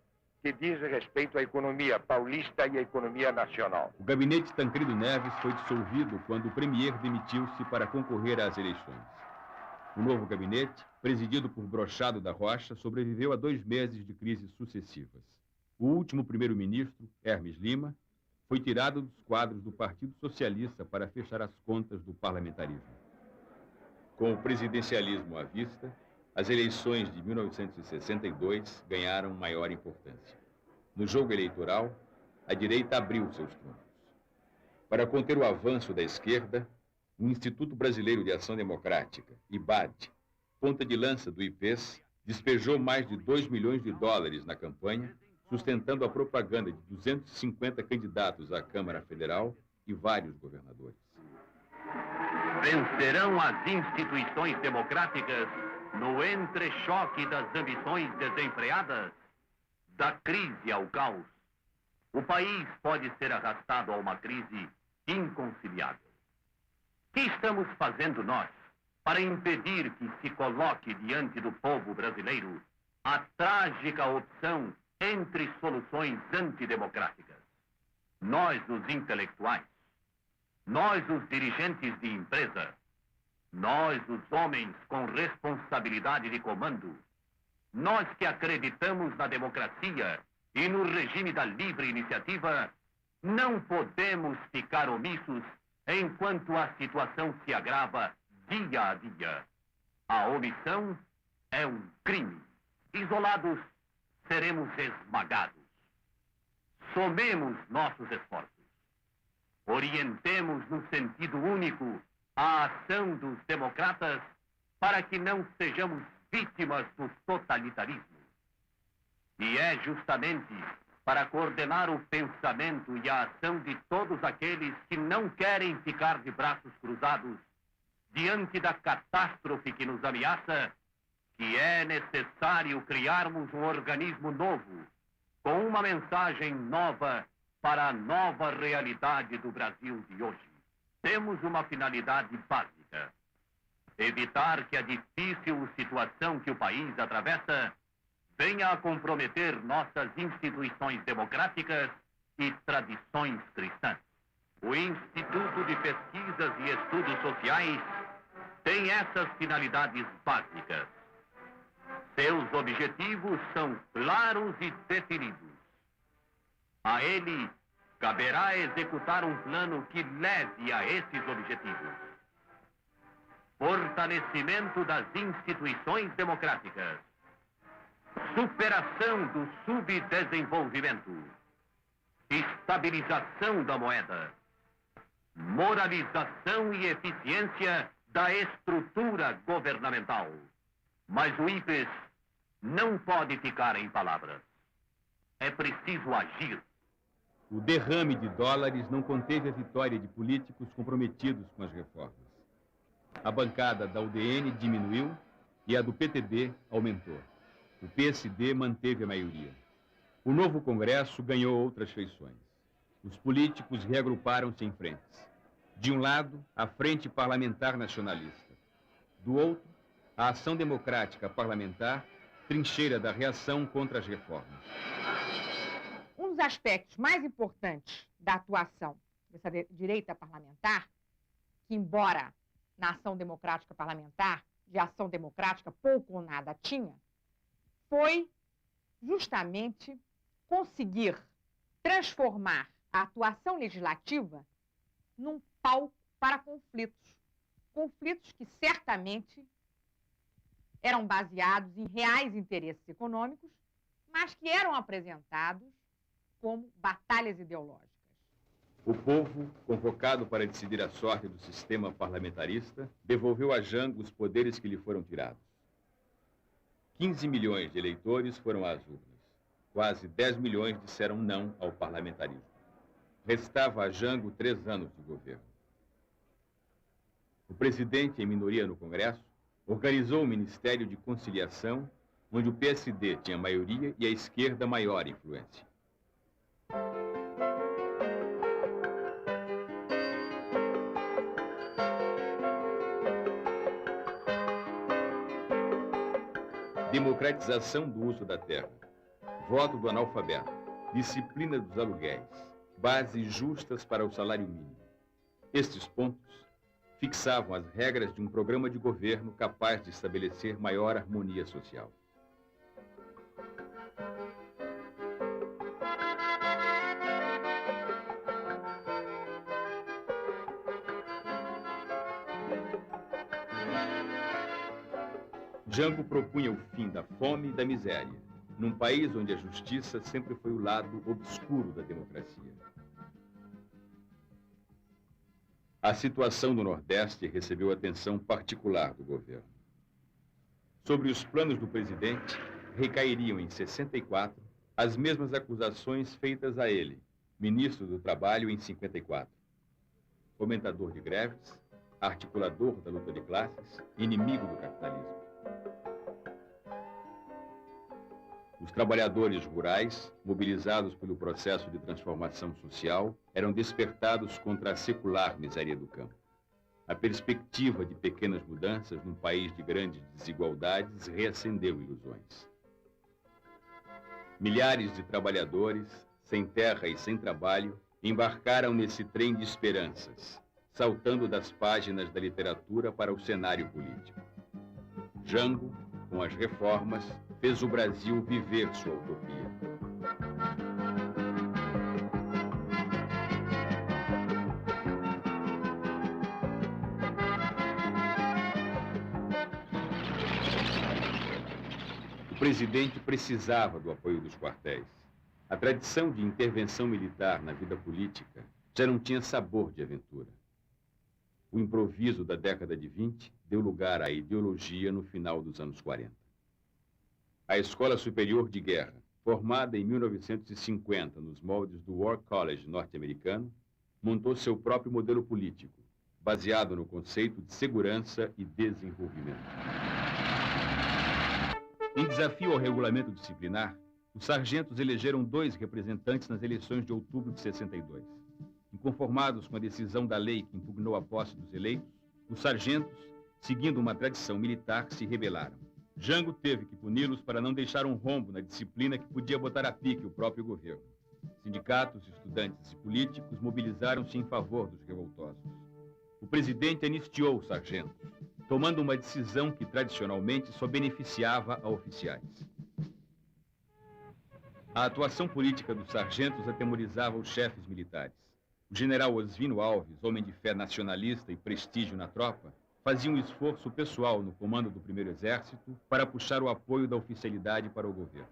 que dizem respeito à economia paulista e à economia nacional. O gabinete Tancredo Neves foi dissolvido quando o premier demitiu-se para concorrer às eleições. O novo gabinete, presidido por Brochado da Rocha, sobreviveu a 2 meses de crises sucessivas. O último primeiro-ministro, Hermes Lima, foi tirado dos quadros do Partido Socialista para fechar as contas do parlamentarismo. Com o presidencialismo à vista, as eleições de 1962 ganharam maior importância. No jogo eleitoral, a direita abriu seus trunfos. Para conter o avanço da esquerda, o Instituto Brasileiro de Ação Democrática, IBAD, ponta de lança do IPES, despejou mais de 2 milhões de dólares na campanha, sustentando a propaganda de 250 candidatos à Câmara Federal e vários governadores. Vencerão as instituições democráticas no entrechoque das ambições desenfreadas, da crise ao caos. O país pode ser arrastado a uma crise inconciliável. O que estamos fazendo nós para impedir que se coloque diante do povo brasileiro a trágica opção entre soluções antidemocráticas? Nós, os intelectuais, nós, os dirigentes de empresa, nós, os homens com responsabilidade de comando, nós que acreditamos na democracia e no regime da livre iniciativa, não podemos ficar omissos enquanto a situação se agrava dia a dia. A omissão é um crime. Isolados, seremos esmagados. Somemos nossos esforços. Orientemos no sentido único a ação dos democratas para que não sejamos vítimas do totalitarismo. E é justamente para coordenar o pensamento e a ação de todos aqueles que não querem ficar de braços cruzados diante da catástrofe que nos ameaça, que é necessário criarmos um organismo novo, com uma mensagem nova para a nova realidade do Brasil de hoje. Temos uma finalidade básica: evitar que a difícil situação que o país atravessa venha a comprometer nossas instituições democráticas e tradições cristãs. O Instituto de Pesquisas e Estudos Sociais tem essas finalidades básicas. Seus objetivos são claros e definidos. A ele caberá executar um plano que leve a esses objetivos: fortalecimento das instituições democráticas, superação do subdesenvolvimento, estabilização da moeda, moralização e eficiência da estrutura governamental. Mas o IPES não pode ficar em palavras. É preciso agir. O derrame de dólares não conteve a vitória de políticos comprometidos com as reformas. A bancada da UDN diminuiu e a do PTB aumentou. O PSD manteve a maioria. O novo Congresso ganhou outras feições. Os políticos reagruparam-se em frentes. De um lado, a Frente Parlamentar Nacionalista. Do outro, a Ação Democrática Parlamentar, trincheira da reação contra as reformas. Um dos aspectos mais importantes da atuação dessa direita parlamentar, que embora na Ação Democrática Parlamentar, de ação democrática pouco ou nada tinha, foi justamente conseguir transformar a atuação legislativa num palco para conflitos. Conflitos que certamente eram baseados em reais interesses econômicos, mas que eram apresentados como batalhas ideológicas. O povo, convocado para decidir a sorte do sistema parlamentarista, devolveu a Jango os poderes que lhe foram tirados. 15 milhões de eleitores foram às urnas. Quase 10 milhões disseram não ao parlamentarismo. Restava a Jango 3 anos de governo. O presidente, em minoria no Congresso, organizou o Ministério de Conciliação, onde o PSD tinha maioria e a esquerda maior influência. Democratização do uso da terra, voto do analfabeto, disciplina dos aluguéis, bases justas para o salário mínimo. Estes pontos fixavam as regras de um programa de governo capaz de estabelecer maior harmonia social. Jango propunha o fim da fome e da miséria, num país onde a justiça sempre foi o lado obscuro da democracia. A situação do Nordeste recebeu atenção particular do governo. Sobre os planos do presidente, recairiam em 64 as mesmas acusações feitas a ele, ministro do Trabalho, em 54. Fomentador de greves, articulador da luta de classes, inimigo do capitalismo. Os trabalhadores rurais, mobilizados pelo processo de transformação social, eram despertados contra a secular miséria do campo. A perspectiva de pequenas mudanças num país de grandes desigualdades reacendeu ilusões. Milhares de trabalhadores, sem terra e sem trabalho, embarcaram nesse trem de esperanças, saltando das páginas da literatura para o cenário político. Jango, com as reformas, fez o Brasil viver sua utopia. O presidente precisava do apoio dos quartéis. A tradição de intervenção militar na vida política já não tinha sabor de aventura. O improviso da década de 20 deu lugar à ideologia no final dos anos 40. A Escola Superior de Guerra, formada em 1950 nos moldes do War College norte-americano, montou seu próprio modelo político, baseado no conceito de segurança e desenvolvimento. Em desafio ao regulamento disciplinar, os sargentos elegeram 2 representantes nas eleições de outubro de 62. Inconformados com a decisão da lei que impugnou a posse dos eleitos, os sargentos, seguindo uma tradição militar, se rebelaram. Jango teve que puni-los para não deixar um rombo na disciplina que podia botar a pique o próprio governo. Sindicatos, estudantes e políticos mobilizaram-se em favor dos revoltosos. O presidente anistiou os sargentos, tomando uma decisão que tradicionalmente só beneficiava a oficiais. A atuação política dos sargentos atemorizava os chefes militares. O general Osvino Alves, homem de fé nacionalista e prestígio na tropa, fazia um esforço pessoal no comando do 1º Exército para puxar o apoio da oficialidade para o governo.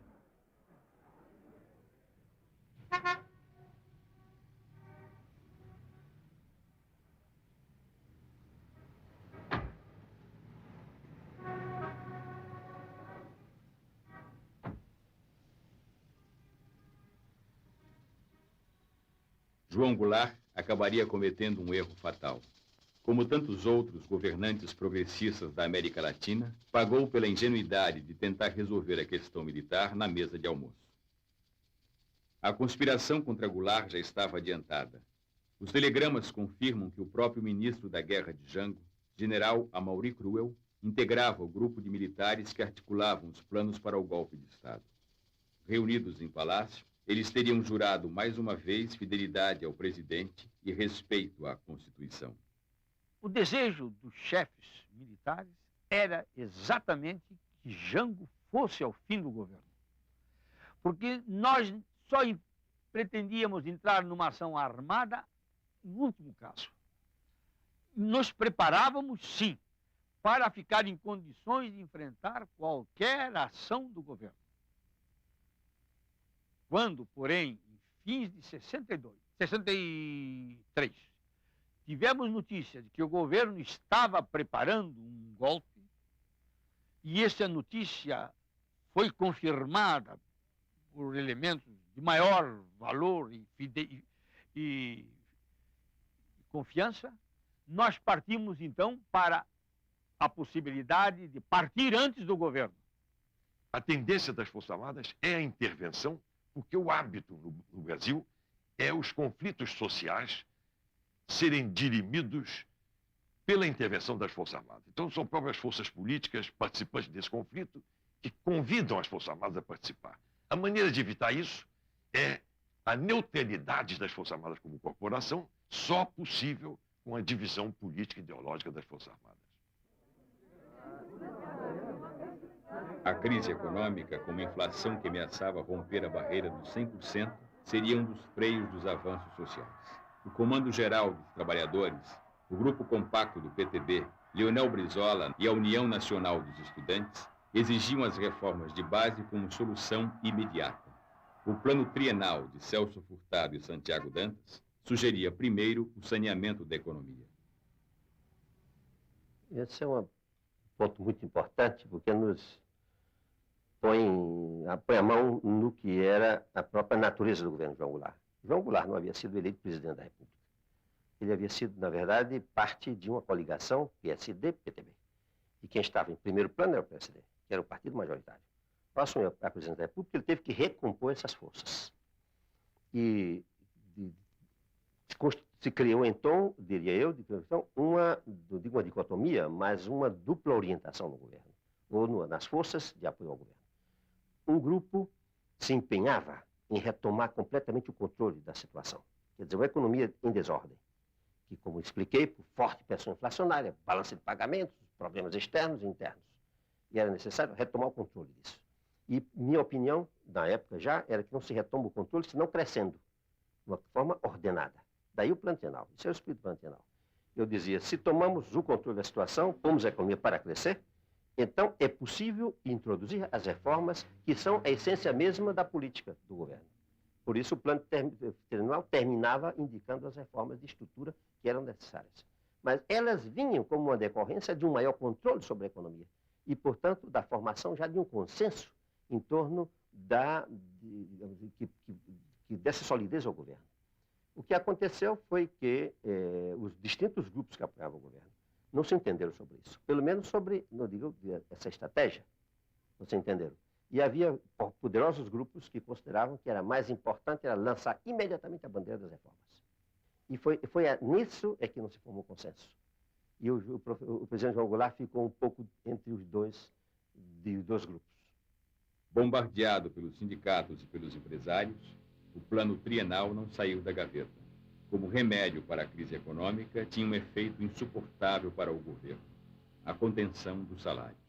João Goulart acabaria cometendo um erro fatal. Como tantos outros governantes progressistas da América Latina, pagou pela ingenuidade de tentar resolver a questão militar na mesa de almoço. A conspiração contra Goulart já estava adiantada. Os telegramas confirmam que o próprio ministro da Guerra de Jango, general Amaury Cruel, integrava o grupo de militares que articulavam os planos para o golpe de Estado. Reunidos em palácio, eles teriam jurado mais uma vez fidelidade ao presidente e respeito à Constituição. O desejo dos chefes militares era exatamente que Jango fosse ao fim do governo. Porque nós só pretendíamos entrar numa ação armada no último caso. Nos preparávamos, sim, para ficar em condições de enfrentar qualquer ação do governo. Quando, porém, em fins de 63, tivemos notícia de que o governo estava preparando um golpe, e essa notícia foi confirmada por elementos de maior valor e confiança, nós partimos, então, para a possibilidade de partir antes do governo. A tendência das Forças Armadas é a intervenção, porque o hábito no Brasil é os conflitos sociais serem dirimidos pela intervenção das Forças Armadas. Então, são próprias forças políticas participantes desse conflito que convidam as Forças Armadas a participar. A maneira de evitar isso é a neutralidade das Forças Armadas como corporação, só possível com a divisão política e ideológica das Forças Armadas. A crise econômica, com uma inflação que ameaçava romper a barreira dos 100%, seria um dos freios dos avanços sociais. O Comando Geral dos Trabalhadores, o Grupo Compacto do PTB, Leonel Brizola e a União Nacional dos Estudantes exigiam as reformas de base como solução imediata. O plano trienal de Celso Furtado e Santiago Dantas sugeria primeiro o saneamento da economia. Esse é um ponto muito importante, porque nos põe a mão no que era a própria natureza do governo João Goulart. João Goulart não havia sido eleito presidente da República. Ele havia sido, na verdade, parte de uma coligação PSD-PTB. E quem estava em primeiro plano era o PSD, que era o partido majoritário. Ao assumir a presidência da República, ele teve que recompor essas forças. E se criou, então, diria eu, uma dicotomia, mas uma dupla orientação no governo, ou nas forças de apoio ao governo. Um grupo se empenhava em retomar completamente o controle da situação. Quer dizer, uma economia em desordem, que, como expliquei, por forte pressão inflacionária, balança de pagamentos, problemas externos e internos. E era necessário retomar o controle disso. E minha opinião, na época já, era que não se retoma o controle senão crescendo, de uma forma ordenada. Daí o plano trienal. Isso é o espírito do plano trienal. Eu dizia, se tomamos o controle da situação, pomos a economia para crescer, então é possível introduzir as reformas que são a essência mesma da política do governo. Por isso o plano trienal terminava indicando as reformas de estrutura que eram necessárias. mas elas vinham como uma decorrência de um maior controle sobre a economia e, portanto, da formação já de um consenso em torno que desse solidez ao governo. O que aconteceu foi que os distintos grupos que apoiavam o governo não se entenderam sobre isso, pelo menos sobre, não digo, essa estratégia, não se entenderam. E havia poderosos grupos que consideravam que era mais importante era lançar imediatamente a bandeira das reformas. E foi nisso que não se formou consenso. E o presidente João Goulart ficou um pouco entre os dois grupos. Bombardeado pelos sindicatos e pelos empresários, o plano trienal não saiu da gaveta. Como remédio para a crise econômica, tinha um efeito insuportável para o governo: a contenção dos salários.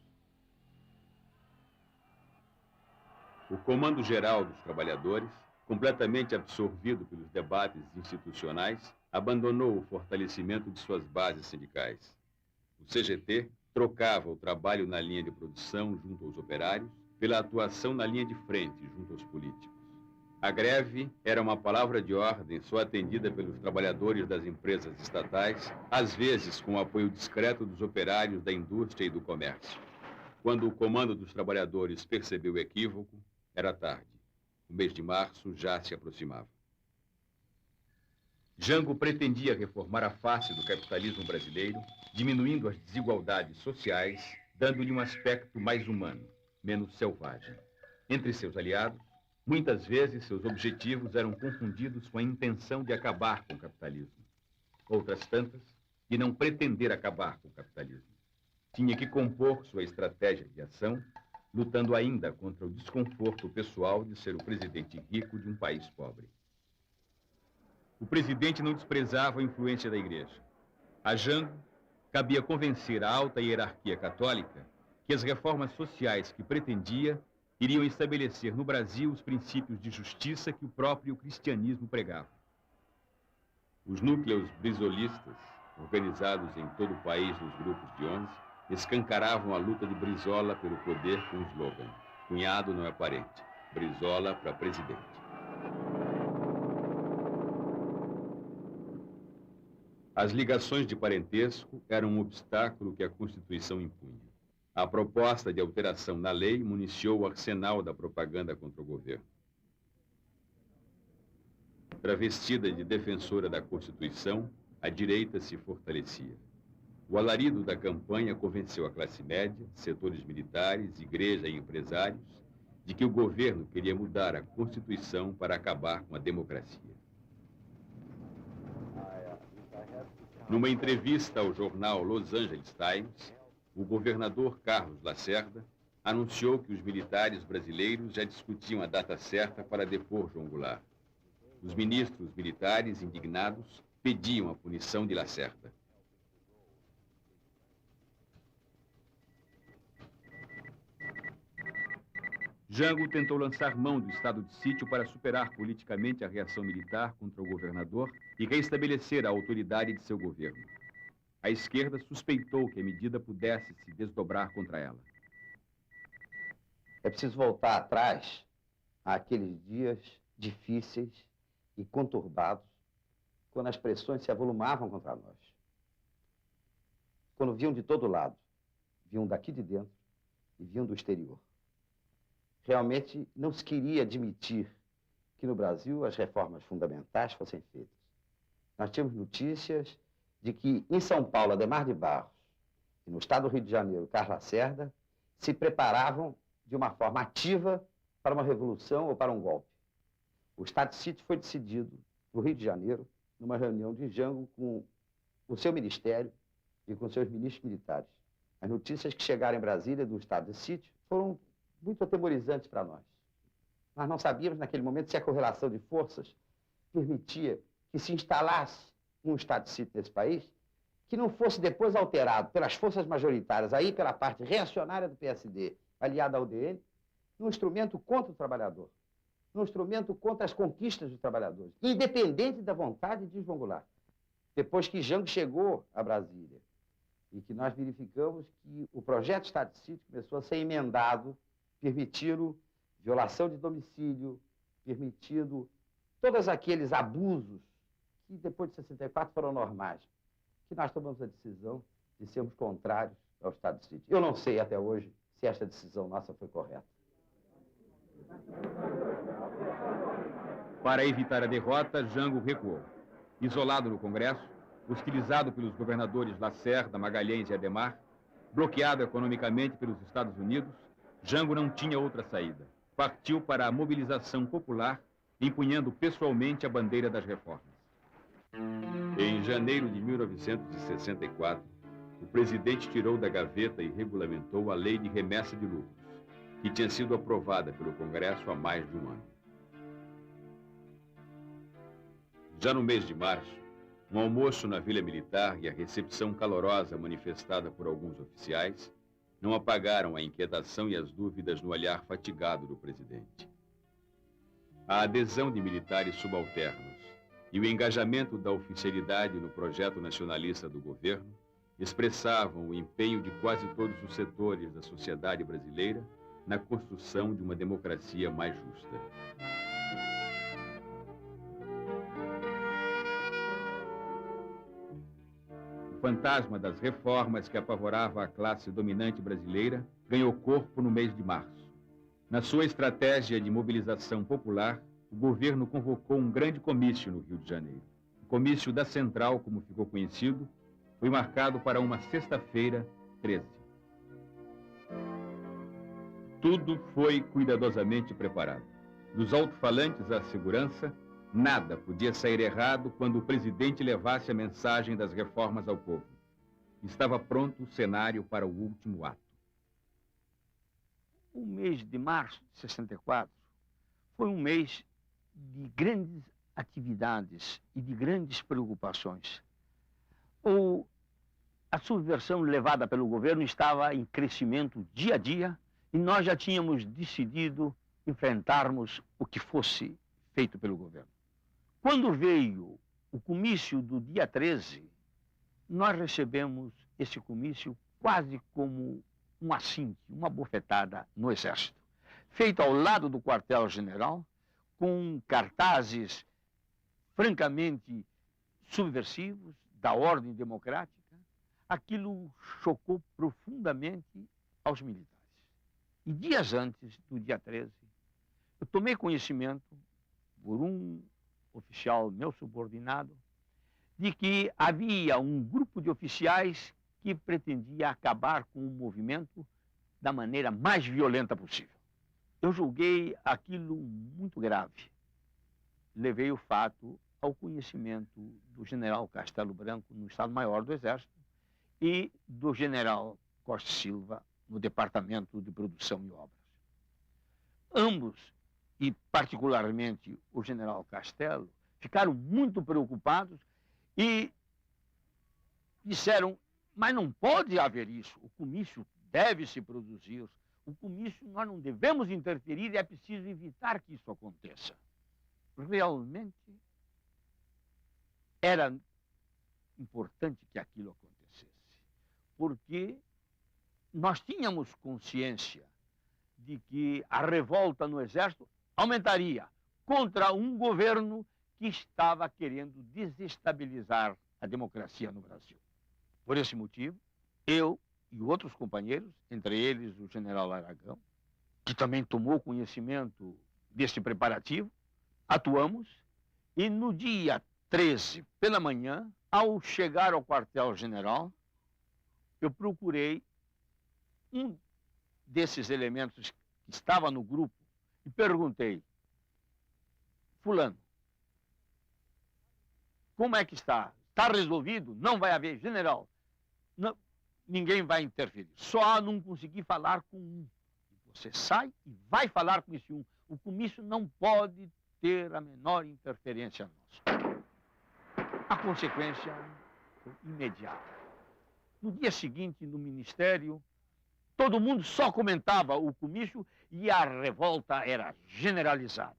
O Comando Geral dos Trabalhadores, completamente absorvido pelos debates institucionais, abandonou o fortalecimento de suas bases sindicais. O CGT trocava o trabalho na linha de produção junto aos operários pela atuação na linha de frente junto aos políticos. A greve era uma palavra de ordem só atendida pelos trabalhadores das empresas estatais, às vezes com o apoio discreto dos operários da indústria e do comércio. Quando o Comando dos Trabalhadores percebeu o equívoco, era tarde. O mês de março já se aproximava. Jango pretendia reformar a face do capitalismo brasileiro, diminuindo as desigualdades sociais, dando-lhe um aspecto mais humano, menos selvagem. Entre seus aliados, muitas vezes seus objetivos eram confundidos com a intenção de acabar com o capitalismo. Outras tantas, de não pretender acabar com o capitalismo. Tinha que compor sua estratégia de ação, lutando ainda contra o desconforto pessoal de ser o presidente rico de um país pobre. O presidente não desprezava a influência da igreja. A Jango cabia convencer a alta hierarquia católica que as reformas sociais que pretendia iriam estabelecer no Brasil os princípios de justiça que o próprio cristianismo pregava. Os núcleos brizolistas, organizados em todo o país nos grupos de 11, escancaravam a luta de Brizola pelo poder com o slogan: cunhado não é parente, Brizola para presidente. As ligações de parentesco eram um obstáculo que a Constituição impunha. A proposta de alteração na lei municiou o arsenal da propaganda contra o governo. Travestida de defensora da Constituição, a direita se fortalecia. O alarido da campanha convenceu a classe média, setores militares, igreja e empresários de que o governo queria mudar a Constituição para acabar com a democracia. Numa entrevista ao jornal Los Angeles Times, o governador Carlos Lacerda anunciou que os militares brasileiros já discutiam a data certa para depor João Goulart. Os ministros militares, indignados, pediam a punição de Lacerda. Jango tentou lançar mão do estado de sítio para superar politicamente a reação militar contra o governador e restabelecer a autoridade de seu governo. A esquerda suspeitou que a medida pudesse se desdobrar contra ela. É preciso voltar atrás àqueles dias difíceis e conturbados, quando as pressões se avolumavam contra nós. Quando vinham de todo lado, vinham daqui de dentro e vinham do exterior. Realmente não se queria admitir que no Brasil as reformas fundamentais fossem feitas. Nós tínhamos notícias de que em São Paulo, Adhemar de Barros, e no estado do Rio de Janeiro, Carlos Lacerda, se preparavam de uma forma ativa para uma revolução ou para um golpe. O estado de sítio foi decidido no Rio de Janeiro, numa reunião de Jango com o seu ministério e com seus ministros militares. As notícias que chegaram em Brasília do estado de sítio foram muito atemorizantes para nós. Nós não sabíamos naquele momento se a correlação de forças permitia que se instalasse um estado de sítio nesse país, que não fosse depois alterado pelas forças majoritárias, aí pela parte reacionária do PSD, aliada ao UDN, num instrumento contra o trabalhador, num instrumento contra as conquistas dos trabalhadores, independente da vontade de João Goulart. Depois que Jango chegou a Brasília e que nós verificamos que o projeto de estado de sítio começou a ser emendado, permitindo violação de domicílio, permitindo todos aqueles abusos que depois de 64 foram normais. que nós tomamos a decisão de sermos contrários ao estado de sítio. Eu não sei até hoje se esta decisão nossa foi correta. Para evitar a derrota, Jango recuou. Isolado no Congresso, hostilizado pelos governadores Lacerda, Magalhães e Adhemar, bloqueado economicamente pelos Estados Unidos, Jango não tinha outra saída. Partiu para a mobilização popular, empunhando pessoalmente a bandeira das reformas. Em janeiro de 1964, o presidente tirou da gaveta e regulamentou a Lei de Remessa de Lucros, que tinha sido aprovada pelo Congresso há mais de um ano. Já no mês de março, um almoço na Vila Militar e a recepção calorosa manifestada por alguns oficiais não apagaram a inquietação e as dúvidas no olhar fatigado do presidente. A adesão de militares subalternos e o engajamento da oficialidade no projeto nacionalista do governo expressavam o empenho de quase todos os setores da sociedade brasileira na construção de uma democracia mais justa. O fantasma das reformas que apavorava a classe dominante brasileira ganhou corpo no mês de março. Na sua estratégia de mobilização popular, o governo convocou um grande comício no Rio de Janeiro. O comício da Central, como ficou conhecido, foi marcado para uma sexta-feira, 13. Tudo foi cuidadosamente preparado. Dos alto-falantes à segurança, nada podia sair errado quando o presidente levasse a mensagem das reformas ao povo. Estava pronto o cenário para o último ato. O mês de março de 64 foi um mês de grandes atividades e de grandes preocupações. A subversão levada pelo governo estava em crescimento dia a dia e nós já tínhamos decidido enfrentarmos o que fosse feito pelo governo. Quando veio o comício do dia 13, nós recebemos esse comício quase como um assinte, uma bofetada no Exército, feito ao lado do quartel-general, com cartazes francamente subversivos da ordem democrática. Aquilo chocou profundamente aos militares. E dias antes do dia 13, eu tomei conhecimento, por um oficial meu subordinado, de que havia um grupo de oficiais que pretendia acabar com o movimento da maneira mais violenta possível. Eu julguei aquilo muito grave. Levei o fato ao conhecimento do general Castelo Branco no Estado-Maior do Exército e do general Costa Silva no Departamento de Produção e Obras. Ambos, e particularmente o general Castelo, ficaram muito preocupados e disseram: mas não pode haver isso, o comício deve se produzir, o comício nós não devemos interferir e é preciso evitar que isso aconteça. Realmente era importante que aquilo acontecesse, porque nós tínhamos consciência de que a revolta no Exército aumentaria contra um governo que estava querendo desestabilizar a democracia no Brasil. Por esse motivo, eu e outros companheiros, entre eles o general Aragão, que também tomou conhecimento deste preparativo, atuamos e no dia 13, pela manhã, ao chegar ao quartel-general, eu procurei um desses elementos que estava no grupo e perguntei: fulano, como é que está? Está resolvido? Não vai haver? General, não, ninguém vai interferir. Só não consegui falar com um. Você sai e vai falar com esse um. O comício não pode ter a menor interferência nossa. A consequência foi imediata. No dia seguinte, no Ministério, todo mundo só comentava o comício e a revolta era generalizada.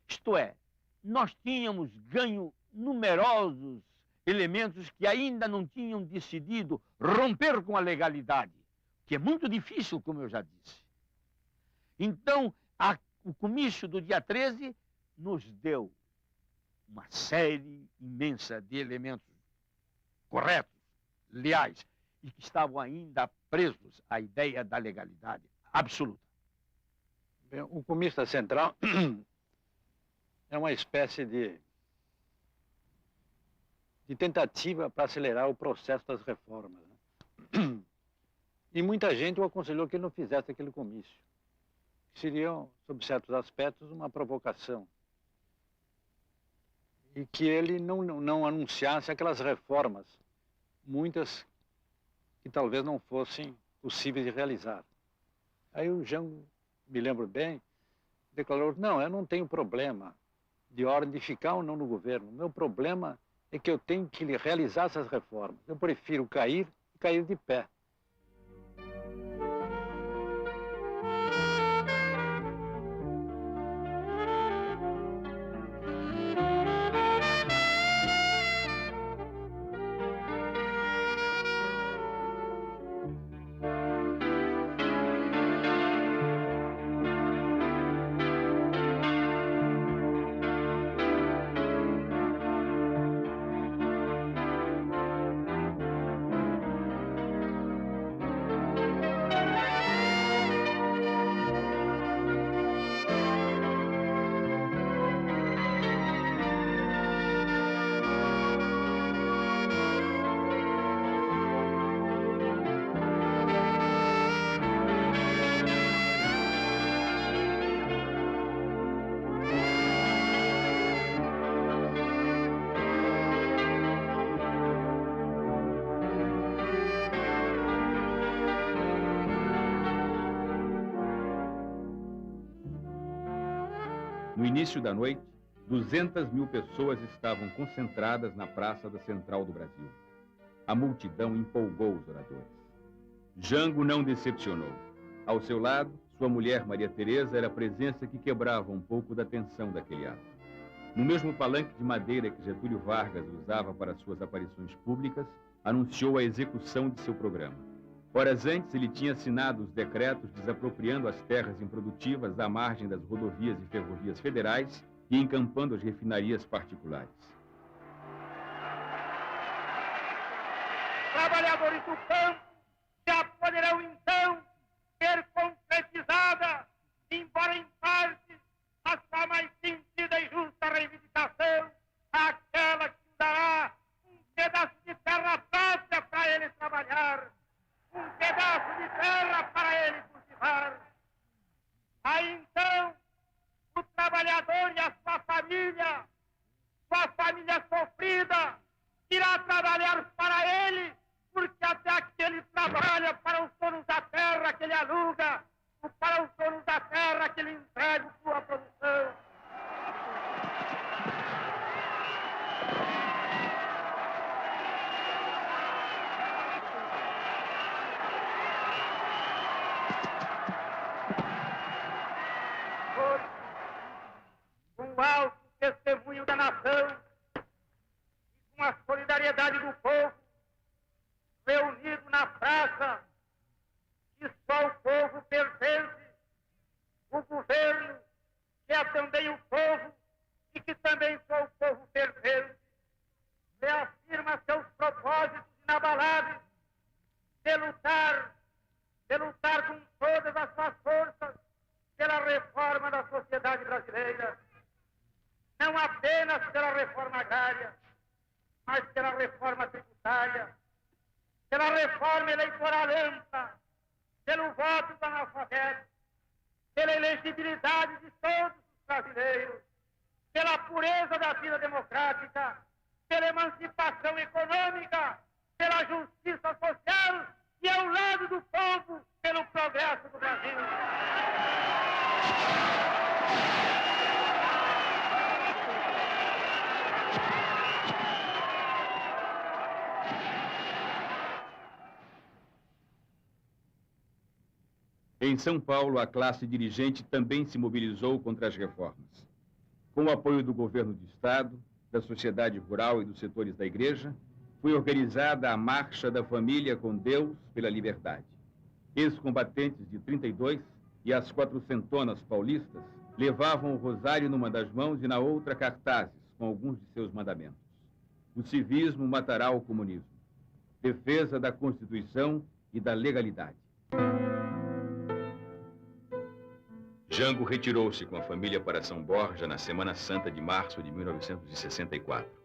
Isto é, nós tínhamos ganho numerosos elementos que ainda não tinham decidido romper com a legalidade, que é muito difícil, como eu já disse. Então, o comício do dia 13 nos deu uma série imensa de elementos corretos, leais e que estavam ainda presos à ideia da legalidade absoluta. Bem, o Comista Central é uma espécie de tentativa para acelerar o processo das reformas, né? E muita gente o aconselhou que ele não fizesse aquele comício. Seriam, sob certos aspectos, uma provocação. E que ele não anunciasse aquelas reformas, muitas que talvez não fossem possíveis de realizar. Aí o Jango, me lembro bem, declarou: não, eu não tenho problema de ordem de ficar ou não no governo. Meu problema é que eu tenho que realizar essas reformas. Eu prefiro cair e cair de pé. No início da noite, 200.000 pessoas estavam concentradas na Praça da Central do Brasil. A multidão empolgou os oradores. Jango não decepcionou. Ao seu lado, sua mulher Maria Teresa era a presença que quebrava um pouco da tensão daquele ato. No mesmo palanque de madeira que Getúlio Vargas usava para suas aparições públicas, anunciou a execução de seu programa. Horas antes, ele tinha assinado os decretos desapropriando as terras improdutivas à margem das rodovias e ferrovias federais e encampando as refinarias particulares. Trabalhadores do campo já poderão então ter concretizada, embora em parte, a sua mais sentida e justa reivindicação, aquela que dará um pedaço de terra própria para ele trabalhar, um pedaço de terra para ele cultivar. Aí então, o trabalhador e a sua família sofrida, irá trabalhar para ele, porque até aqui ele trabalha para os donos da terra que ele aluga, ou para os donos da terra que ele entrega sua produção. Com o alto testemunho da nação e com a solidariedade do povo reunido na praça, que só o povo pertence, o governo, que é também o povo e que também só o povo pertence, reafirma seus propósitos inabaláveis de lutar com todas as suas forças pela reforma da sociedade brasileira. Não apenas pela reforma agrária, mas pela reforma tributária, pela reforma eleitoral ampla, pelo voto do analfabeto, pela elegibilidade de todos os brasileiros, pela pureza da vida democrática, pela emancipação econômica, pela justiça social e ao lado do povo, pelo progresso do Brasil. Em São Paulo, a classe dirigente também se mobilizou contra as reformas. Com o apoio do governo do Estado, da sociedade rural e dos setores da igreja, foi organizada a Marcha da Família com Deus pela Liberdade. Ex-combatentes de 32 e as 400 paulistas levavam o rosário numa das mãos e na outra cartazes com alguns de seus mandamentos. O civismo matará o comunismo. defesa da Constituição e da legalidade. Jango retirou-se com a família para São Borja na Semana Santa de março de 1964.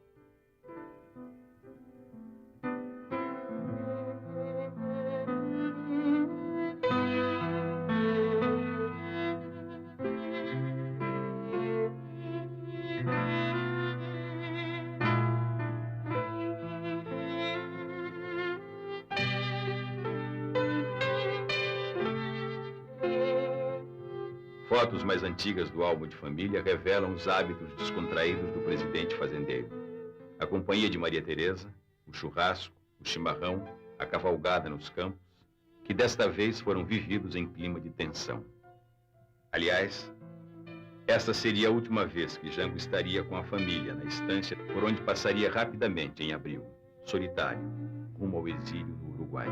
Fotos mais antigas do álbum de família revelam os hábitos descontraídos do presidente fazendeiro. A companhia de Maria Teresa, o churrasco, o chimarrão, a cavalgada nos campos, que desta vez foram vividos em clima de tensão. Aliás, esta seria a última vez que Jango estaria com a família na estância por onde passaria rapidamente em abril, solitário, rumo ao exílio no Uruguai.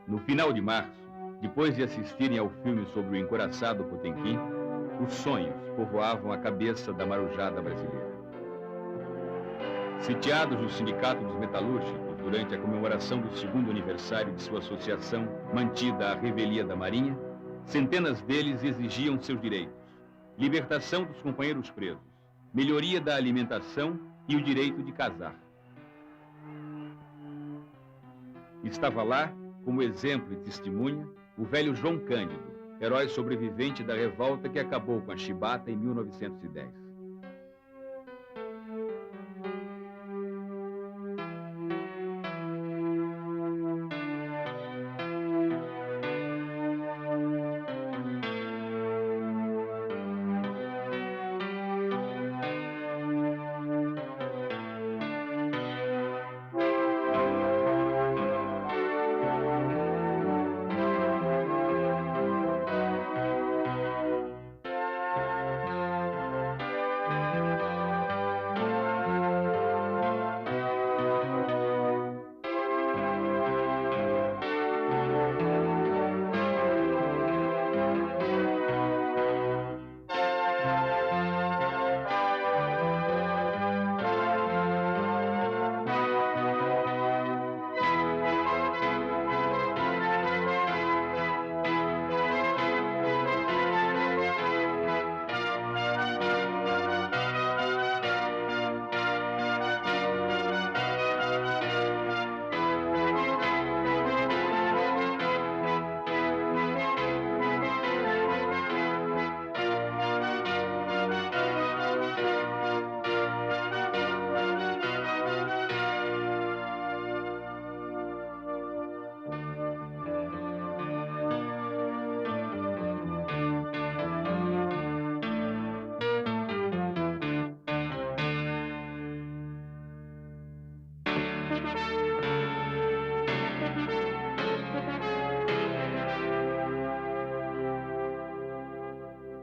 No final de março, depois de assistirem ao filme sobre o encouraçado Potemkin, os sonhos povoavam a cabeça da marujada brasileira. Sitiados no Sindicato dos Metalúrgicos durante a comemoração do 2º aniversário de sua associação, mantida à revelia da Marinha, centenas deles exigiam seus direitos: libertação dos companheiros presos, melhoria da alimentação e o direito de casar. Estava lá, como exemplo e testemunha, o velho João Cândido, herói sobrevivente da revolta que acabou com a chibata em 1910.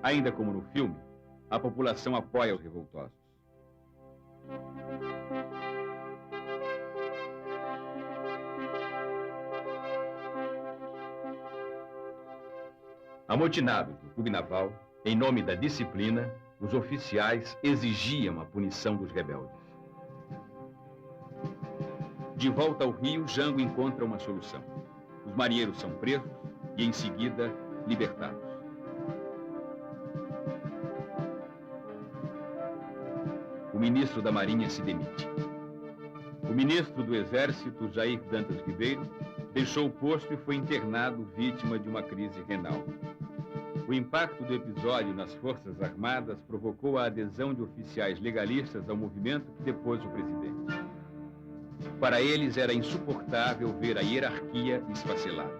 Ainda como no filme, a população apoia os revoltosos. Amotinados no Clube Naval, em nome da disciplina, os oficiais exigiam a punição dos rebeldes. De volta ao Rio, Jango encontra uma solução. Os Os marinheiros são presos e, em seguida, libertados. O ministro da Marinha se demite. O ministro do Exército, Jair Dantas Ribeiro, deixou o posto e foi internado vítima de uma crise renal. O impacto do episódio nas Forças Armadas provocou a adesão de oficiais legalistas ao movimento que depôs o presidente. Para eles era insuportável ver a hierarquia esfacelada.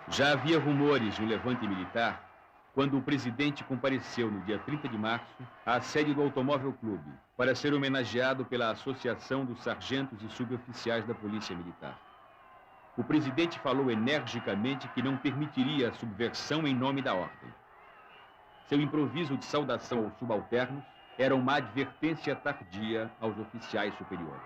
Já havia rumores de um levante militar quando o presidente compareceu no dia 30 de março à sede do Automóvel Clube para ser homenageado pela Associação dos Sargentos e Suboficiais da Polícia Militar. O presidente falou energicamente que não permitiria a subversão em nome da ordem. Seu improviso de saudação aos subalternos era uma advertência tardia aos oficiais superiores.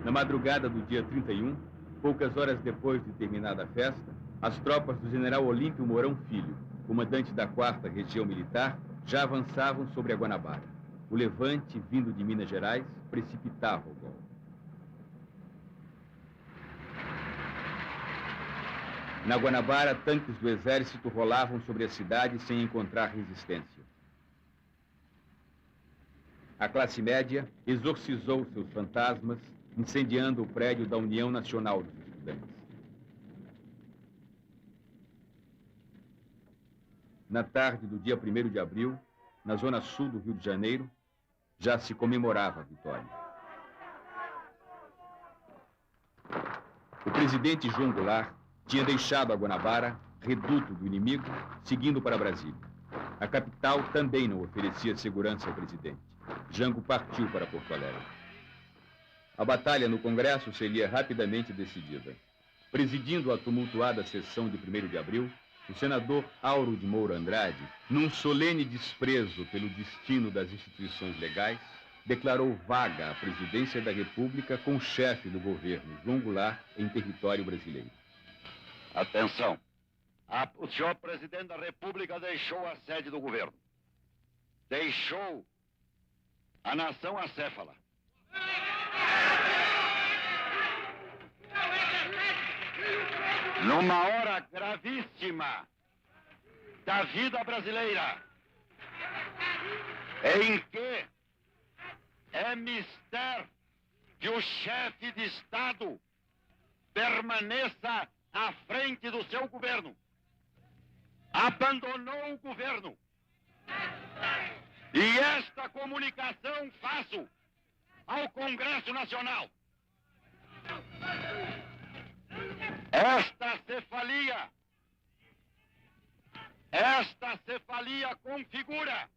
Na madrugada do dia 31, poucas horas depois de terminada a festa, as tropas do general Olímpio Mourão Filho, comandante da 4ª Região Militar, já avançavam sobre a Guanabara. O levante, vindo de Minas Gerais, precipitava o golpe. Na Guanabara, tanques do exército rolavam sobre a cidade sem encontrar resistência. A classe média exorcizou seus fantasmas, incendiando o prédio da União Nacional dos Estudantes. Na tarde do dia 1º de abril, na zona sul do Rio de Janeiro, já se comemorava a vitória. O presidente João Goulart tinha deixado a Guanabara, reduto do inimigo, seguindo para Brasília. A capital também não oferecia segurança ao presidente. Jango partiu para Porto Alegre. A batalha no Congresso seria rapidamente decidida. Presidindo a tumultuada sessão de 1º de abril, o senador Auro de Moura Andrade, num solene desprezo pelo destino das instituições legais, declarou vaga a presidência da República com o chefe do governo, João Goulart, em território brasileiro. Atenção! O senhor presidente da República deixou a sede do governo. Deixou a nação acéfala. Numa hora gravíssima da vida brasileira, em que é mister que o chefe de Estado permaneça à frente do seu governo. Abandonou o governo. E esta comunicação faço ao Congresso Nacional. Esta cefalia configura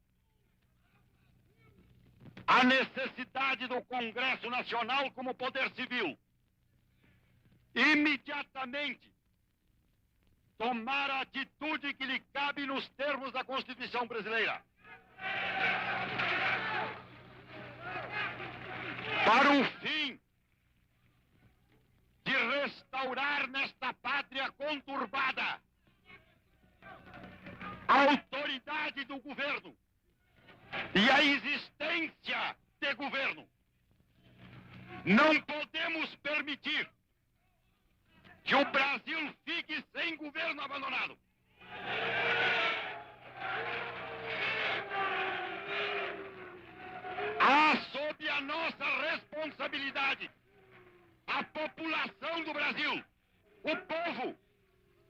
a necessidade do Congresso Nacional como poder civil imediatamente tomar a atitude que lhe cabe nos termos da Constituição brasileira. Para o fim de restaurar nesta pátria conturbada a autoridade do governo e a existência de governo. Não podemos permitir que o Brasil fique sem governo abandonado. Há sob a nossa responsabilidade a população do Brasil, o povo,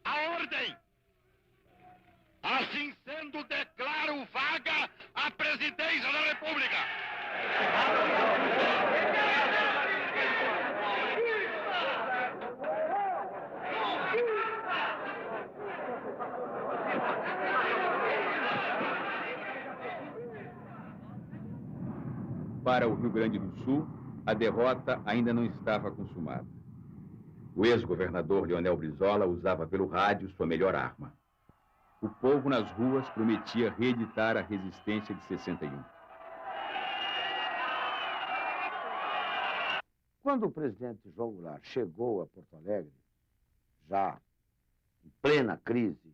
a ordem. Assim sendo, declaro vaga a presidência da República. Para o Rio Grande do Sul, a derrota ainda não estava consumada. O ex-governador Leonel Brizola usava pelo rádio sua melhor arma. O povo nas ruas prometia reeditar a resistência de 61. Quando o presidente João Goulart chegou a Porto Alegre, já em plena crise,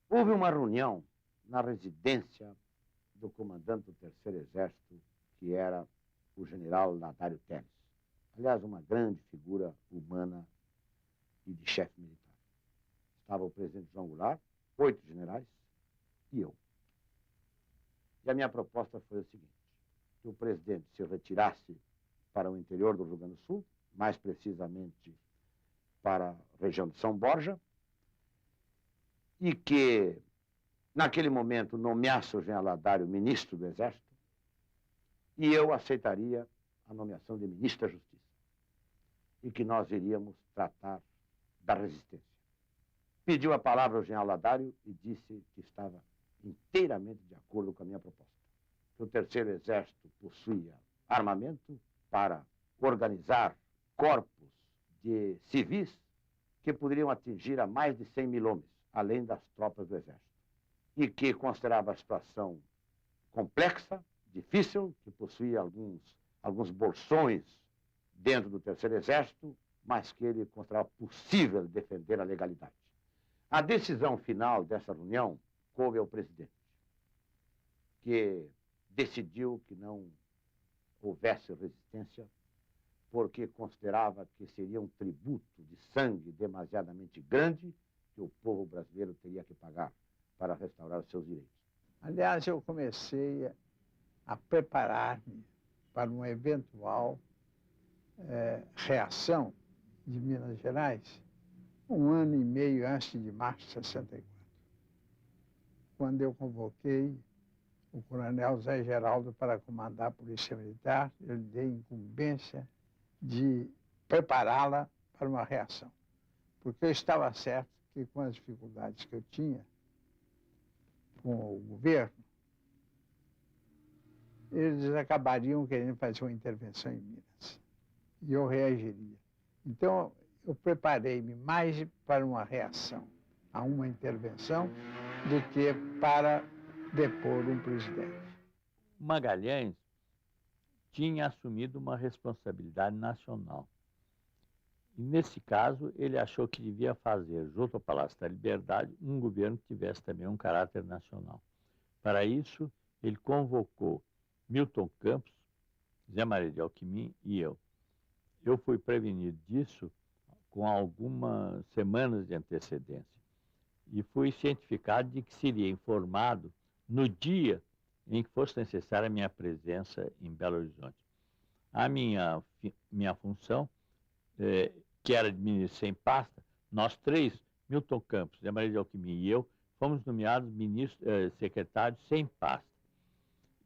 houve uma reunião na residência do comandante do Terceiro Exército, que era o general Nadário Telles. Aliás, uma grande figura humana e de chefe militar. Estava o presidente João Goulart, 8 generais e eu. E a minha proposta foi o seguinte: que o presidente se retirasse para o interior do Rio Grande do Sul, mais precisamente para a região de São Borja, e que, naquele momento, nomeasse o general Nadário ministro do Exército, e eu aceitaria a nomeação de ministro da Justiça, e que nós iríamos tratar da resistência. Pediu a palavra ao general Nadário e disse que estava inteiramente de acordo com a minha proposta. Que o Terceiro Exército possuía armamento para organizar corpos de civis que poderiam atingir a mais de 100 mil homens, além das tropas do Exército. E que considerava a situação complexa, difícil, que possuía alguns bolsões dentro do Terceiro Exército, mas que ele considerava possível defender a legalidade. A decisão final dessa reunião coube ao presidente, que decidiu que não houvesse resistência, porque considerava que seria um tributo de sangue demasiadamente grande que o povo brasileiro teria que pagar para restaurar os seus direitos. Aliás, eu comecei a preparar-me para uma eventual reação de Minas Gerais 1 ano e meio antes de março de 64, quando eu convoquei o coronel Zé Geraldo para comandar a Polícia Militar. Eu lhe dei incumbência de prepará-la para uma reação, porque eu estava certo que, com as dificuldades que eu tinha com o governo, eles acabariam querendo fazer uma intervenção em Minas, e eu reagiria. Então, eu preparei-me mais para uma reação a uma intervenção do que para depor um presidente. Magalhães tinha assumido uma responsabilidade nacional. E, nesse caso, ele achou que devia fazer, junto ao Palácio da Liberdade, um governo que tivesse também um caráter nacional. Para isso, ele convocou Milton Campos, Zé Maria de Alckmin e eu. Eu fui prevenido disso com algumas semanas de antecedência. E fui cientificado de que seria informado no dia em que fosse necessária a minha presença em Belo Horizonte. A minha função, que era de ministro sem pasta, nós três, Milton Campos, Zé Maria de Alckmin e eu, fomos nomeados secretários sem pasta.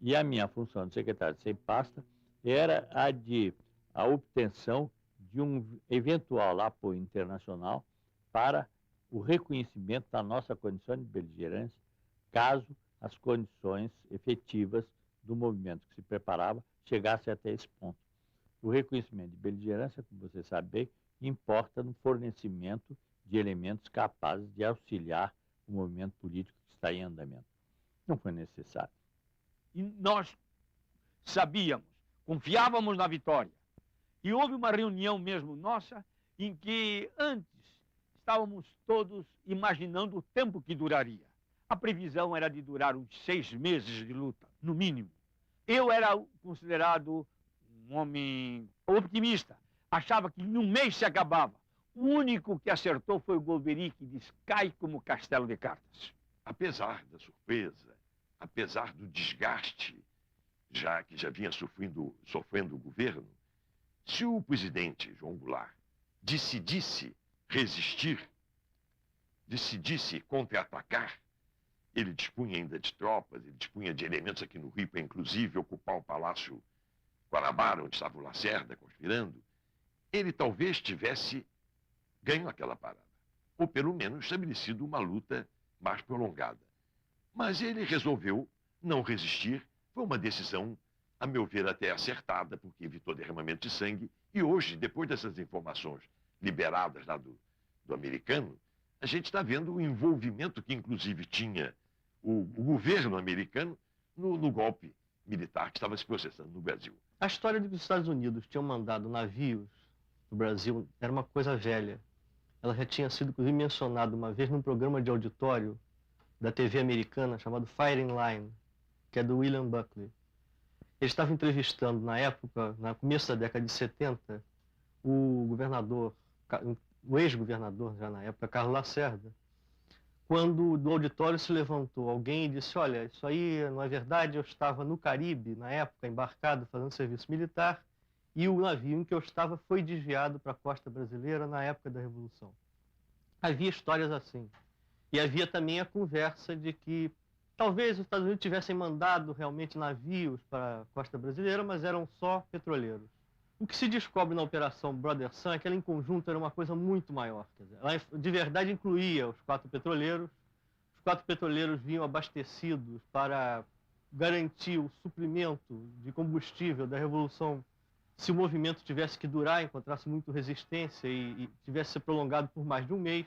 E a minha função de secretário sem pasta era a obtenção de um eventual apoio internacional para o reconhecimento da nossa condição de beligerância, caso as condições efetivas do movimento que se preparava chegassem até esse ponto. O reconhecimento de beligerância, como você sabe bem, importa no fornecimento de elementos capazes de auxiliar o movimento político que está em andamento. Não foi necessário. E nós sabíamos, confiávamos na vitória. E houve uma reunião mesmo nossa em que antes estávamos todos imaginando o tempo que duraria. A previsão era de durar uns 6 meses de luta, no mínimo. Eu era considerado um homem optimista. Achava que em 1 mês se acabava. O único que acertou foi o Golbery, que disse: cai como castelo de cartas. Apesar da surpresa, apesar do desgaste que já vinha sofrendo o governo, se o presidente João Goulart decidisse resistir, decidisse contra-atacar, ele dispunha ainda de tropas, ele dispunha de elementos aqui no Rio para, inclusive, ocupar o Palácio Guanabara, onde estava o Lacerda conspirando, ele talvez tivesse ganho aquela parada, ou pelo menos estabelecido uma luta mais prolongada. Mas ele resolveu não resistir. Foi uma decisão, a meu ver, até acertada, porque evitou derramamento de sangue. E hoje, depois dessas informações liberadas lá do americano, a gente está vendo o envolvimento que, inclusive, tinha o governo americano no golpe militar que estava se processando no Brasil. A história de que os Estados Unidos tinham mandado navios no Brasil era uma coisa velha. Ela já tinha sido, inclusive, mencionada uma vez num programa de auditório da TV americana chamado Firing Line, que é do William Buckley. Ele estava entrevistando, na época, no começo da década de 70, o ex-governador, já na época, Carlos Lacerda, quando do auditório se levantou alguém e disse: olha, isso aí não é verdade, eu estava no Caribe, na época, embarcado, fazendo serviço militar, e o navio em que eu estava foi desviado para a costa brasileira na época da Revolução. Havia histórias assim. E havia também a conversa de que talvez os Estados Unidos tivessem mandado realmente navios para a costa brasileira, mas eram só petroleiros. O que se descobre na Operação Brother Sun é que ela, em conjunto, era uma coisa muito maior. Quer dizer, ela, de verdade, incluía os 4 petroleiros. Os 4 petroleiros vinham abastecidos para garantir o suprimento de combustível da Revolução, se o movimento tivesse que durar, encontrasse muita resistência e tivesse se prolongado por mais de um mês.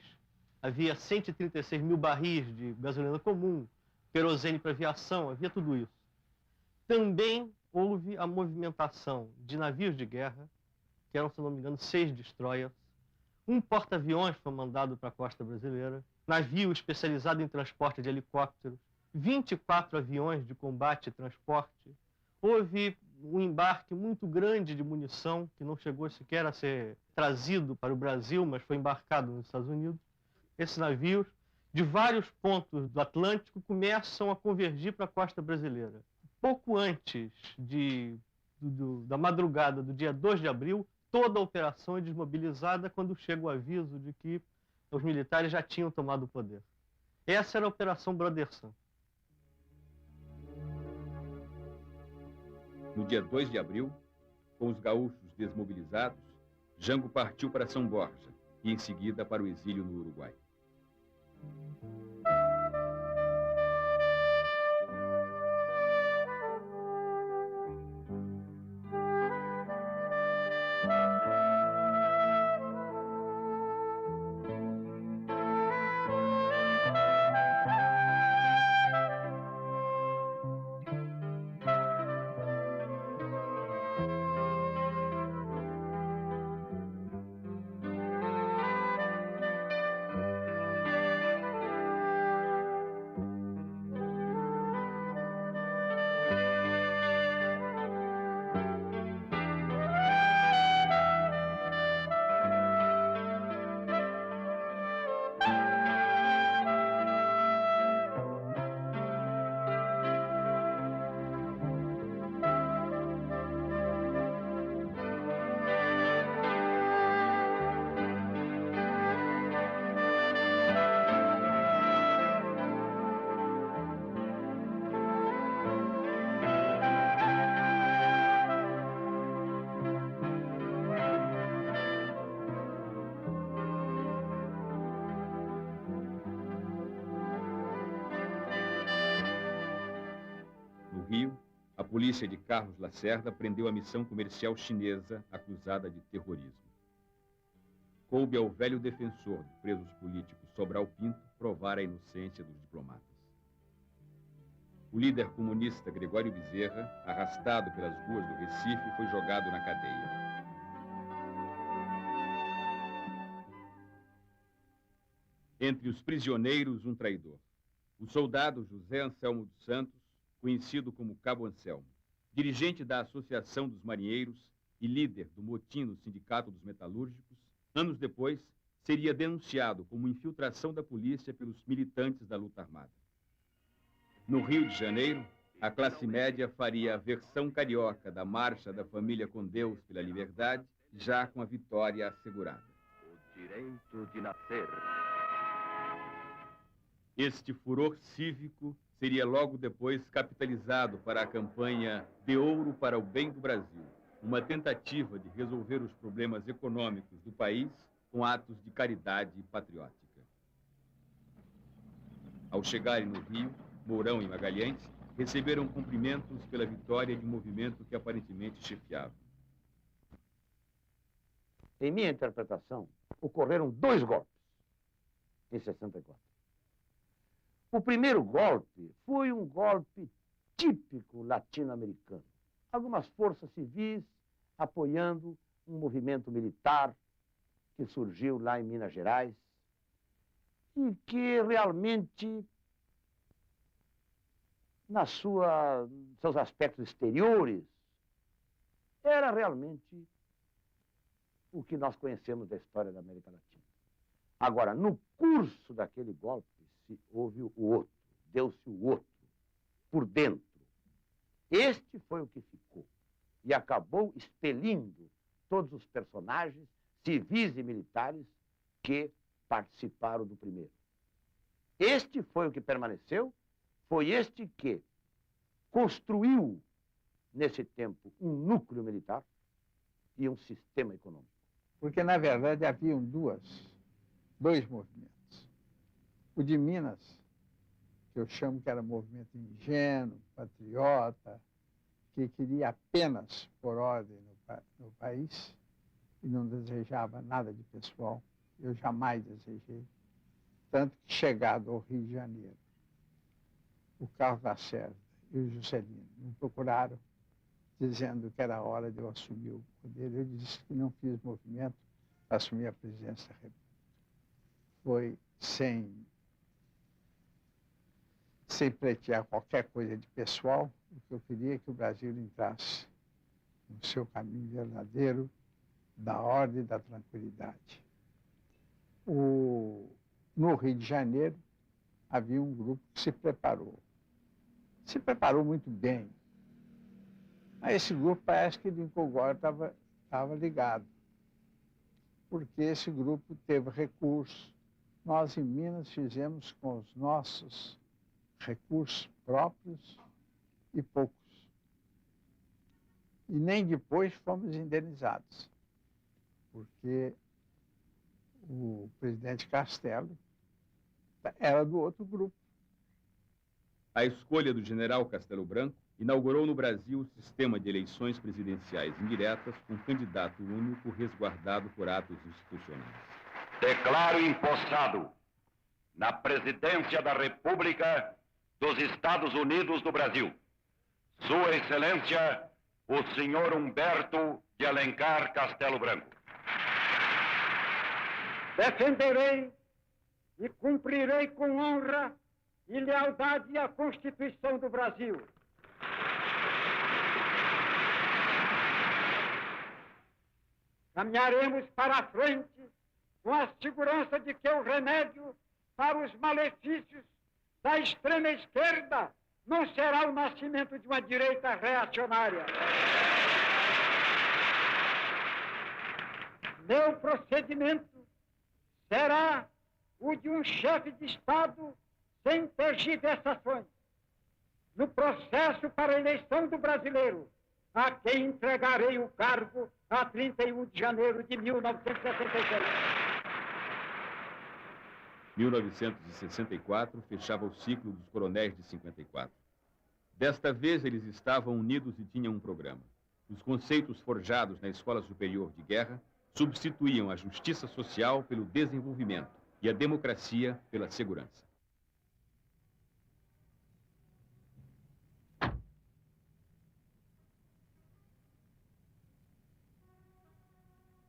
Havia 136 mil barris de gasolina comum, querosene para aviação, havia tudo isso. Também houve a movimentação de navios de guerra, que eram, se não me engano, 6 destroyers. Um porta-aviões foi mandado para a costa brasileira, navio especializado em transporte de helicópteros, 24 aviões de combate e transporte. Houve um embarque muito grande de munição, que não chegou sequer a ser trazido para o Brasil, mas foi embarcado nos Estados Unidos. Esses navios, de vários pontos do Atlântico, começam a convergir para a costa brasileira. Pouco antes da madrugada do dia 2 de abril, toda a operação é desmobilizada quando chega o aviso de que os militares já tinham tomado o poder. Essa era a Operação Brother Sun. No dia 2 de abril, com os gaúchos desmobilizados, Jango partiu para São Borja e, em seguida, para o exílio no Uruguai. A polícia de Carlos Lacerda prendeu a missão comercial chinesa acusada de terrorismo. Coube ao velho defensor de presos políticos Sobral Pinto provar a inocência dos diplomatas. O líder comunista Gregório Bezerra, arrastado pelas ruas do Recife, foi jogado na cadeia. Entre os prisioneiros, um traidor. O soldado José Anselmo dos Santos, conhecido como Cabo Anselmo, dirigente da Associação dos Marinheiros e líder do motim no Sindicato dos Metalúrgicos, anos depois, seria denunciado como infiltração da polícia pelos militantes da luta armada. No Rio de Janeiro, a classe média faria a versão carioca da Marcha da Família com Deus pela Liberdade, já com a vitória assegurada. O direito de nascer. Este furor cívico seria logo depois capitalizado para a campanha De Ouro para o Bem do Brasil, uma tentativa de resolver os problemas econômicos do país com atos de caridade patriótica. Ao chegarem no Rio, Mourão e Magalhães receberam cumprimentos pela vitória de um movimento que aparentemente chefiava. Em minha interpretação, ocorreram 2 golpes em 64. O primeiro golpe foi um golpe típico latino-americano. Algumas forças civis apoiando um movimento militar que surgiu lá em Minas Gerais e que realmente, seus aspectos exteriores, era realmente o que nós conhecemos da história da América Latina. Agora, no curso daquele golpe, houve o outro, deu-se o outro, por dentro. Este foi o que ficou e acabou expelindo todos os personagens, civis e militares, que participaram do primeiro. Este foi o que permaneceu, foi este que construiu, nesse tempo, um núcleo militar e um sistema econômico. Porque, na verdade, haviam dois movimentos. O de Minas, que eu chamo que era movimento ingênuo, patriota, que queria apenas pôr ordem no país e não desejava nada de pessoal. Eu jamais desejei. Tanto que, chegado ao Rio de Janeiro, o Carlos Lacerda e o Juscelino me procuraram, dizendo que era hora de eu assumir o poder. Eu disse que não fiz movimento para assumir a presidência da República. Foi sem pleitear qualquer coisa de pessoal, o que eu queria é que o Brasil entrasse no seu caminho verdadeiro da ordem e da tranquilidade. No Rio de Janeiro, havia um grupo que se preparou. Se preparou muito bem. Mas esse grupo parece que Lincoln agora estava ligado. Porque esse grupo teve recursos. Nós, em Minas, fizemos com os nossos recursos próprios e poucos. E nem depois fomos indenizados. Porque o presidente Castelo era do outro grupo. A escolha do general Castelo Branco inaugurou no Brasil o sistema de eleições presidenciais indiretas com candidato único resguardado por atos institucionais. Declaro empossado na presidência da República dos Estados Unidos do Brasil, Sua Excelência, o senhor Humberto de Alencar Castelo Branco. Defenderei e cumprirei com honra e lealdade à Constituição do Brasil. Caminharemos para a frente com a segurança de que o remédio para os malefícios da extrema esquerda não será o nascimento de uma direita reacionária. Meu procedimento será o de um chefe de Estado sem tergiversações, no processo para a eleição do brasileiro, a quem entregarei o cargo a 31 de janeiro de 1966. 1964 fechava o ciclo dos coronéis de 54. Desta vez, eles estavam unidos e tinham um programa. Os conceitos forjados na Escola Superior de Guerra substituíam a justiça social pelo desenvolvimento e a democracia pela segurança.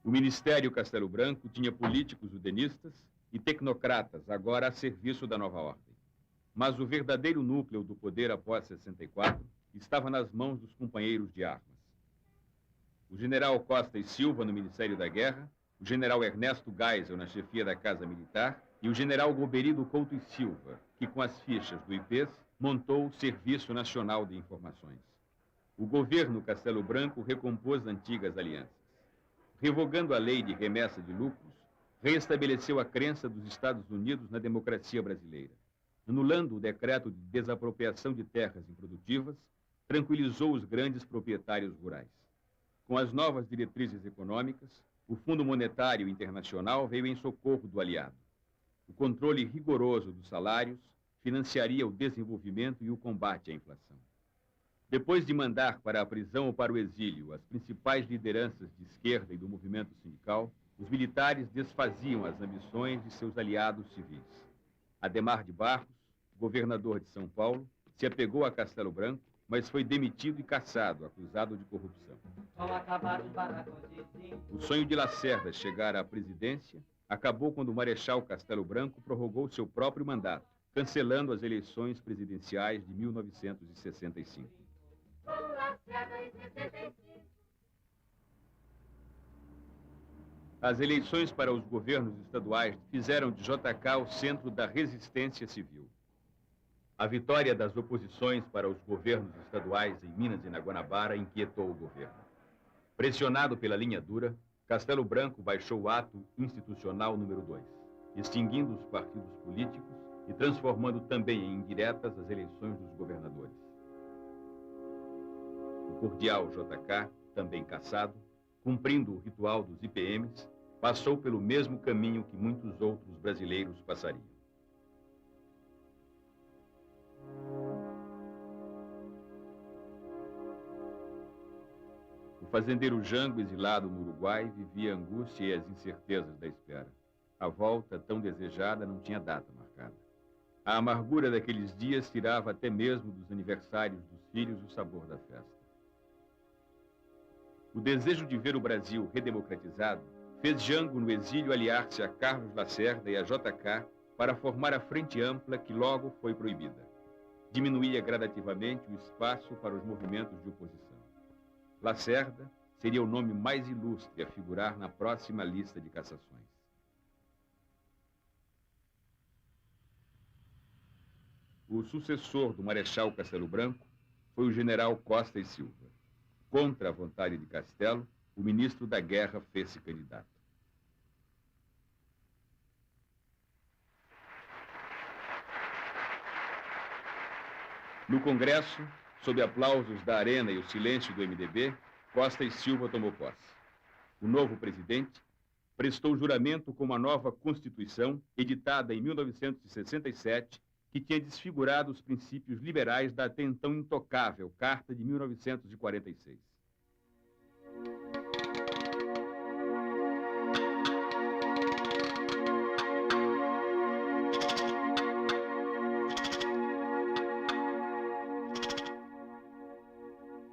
O Ministério Castelo Branco tinha políticos udenistas e tecnocratas agora a serviço da nova ordem. Mas o verdadeiro núcleo do poder após 64 estava nas mãos dos companheiros de armas. O general Costa e Silva no Ministério da Guerra, o general Ernesto Geisel na chefia da Casa Militar e o general Goberido Couto e Silva, que com as fichas do IPES montou o Serviço Nacional de Informações. O governo Castelo Branco recompôs antigas alianças. Revogando a lei de remessa de lucros, reestabeleceu a crença dos Estados Unidos na democracia brasileira. Anulando o decreto de desapropriação de terras improdutivas, tranquilizou os grandes proprietários rurais. Com as novas diretrizes econômicas, o Fundo Monetário Internacional veio em socorro do aliado. O controle rigoroso dos salários financiaria o desenvolvimento e o combate à inflação. Depois de mandar para a prisão ou para o exílio as principais lideranças de esquerda e do movimento sindical, os militares desfaziam as ambições de seus aliados civis. Ademar de Barros, governador de São Paulo, se apegou a Castelo Branco mas foi demitido e cassado, acusado de corrupção. O sonho de Lacerda chegar à presidência acabou quando o Marechal Castelo Branco prorrogou seu próprio mandato, cancelando as eleições presidenciais de 1965. As eleições para os governos estaduais fizeram de JK o centro da resistência civil. A vitória das oposições para os governos estaduais em Minas e na Guanabara inquietou o governo. Pressionado pela linha dura, Castelo Branco baixou o ato institucional número 2, extinguindo os partidos políticos e transformando também em indiretas as eleições dos governadores. O cordial JK, também cassado, cumprindo o ritual dos IPMs, passou pelo mesmo caminho que muitos outros brasileiros passariam. O fazendeiro Jango, exilado no Uruguai, vivia a angústia e as incertezas da espera. A volta, tão desejada, não tinha data marcada. A amargura daqueles dias tirava até mesmo dos aniversários dos filhos o sabor da festa. O desejo de ver o Brasil redemocratizado fez Jango, no exílio, aliar-se a Carlos Lacerda e a JK para formar a Frente Ampla, que logo foi proibida. Diminuía gradativamente o espaço para os movimentos de oposição. Lacerda seria o nome mais ilustre a figurar na próxima lista de cassações. O sucessor do Marechal Castelo Branco foi o general Costa e Silva. Contra a vontade de Castelo, o ministro da Guerra fez-se candidato. No Congresso, sob aplausos da Arena e o silêncio do MDB, Costa e Silva tomou posse. O novo presidente prestou juramento com uma nova Constituição, editada em 1967, que tinha desfigurado os princípios liberais da até então intocável Carta de 1946.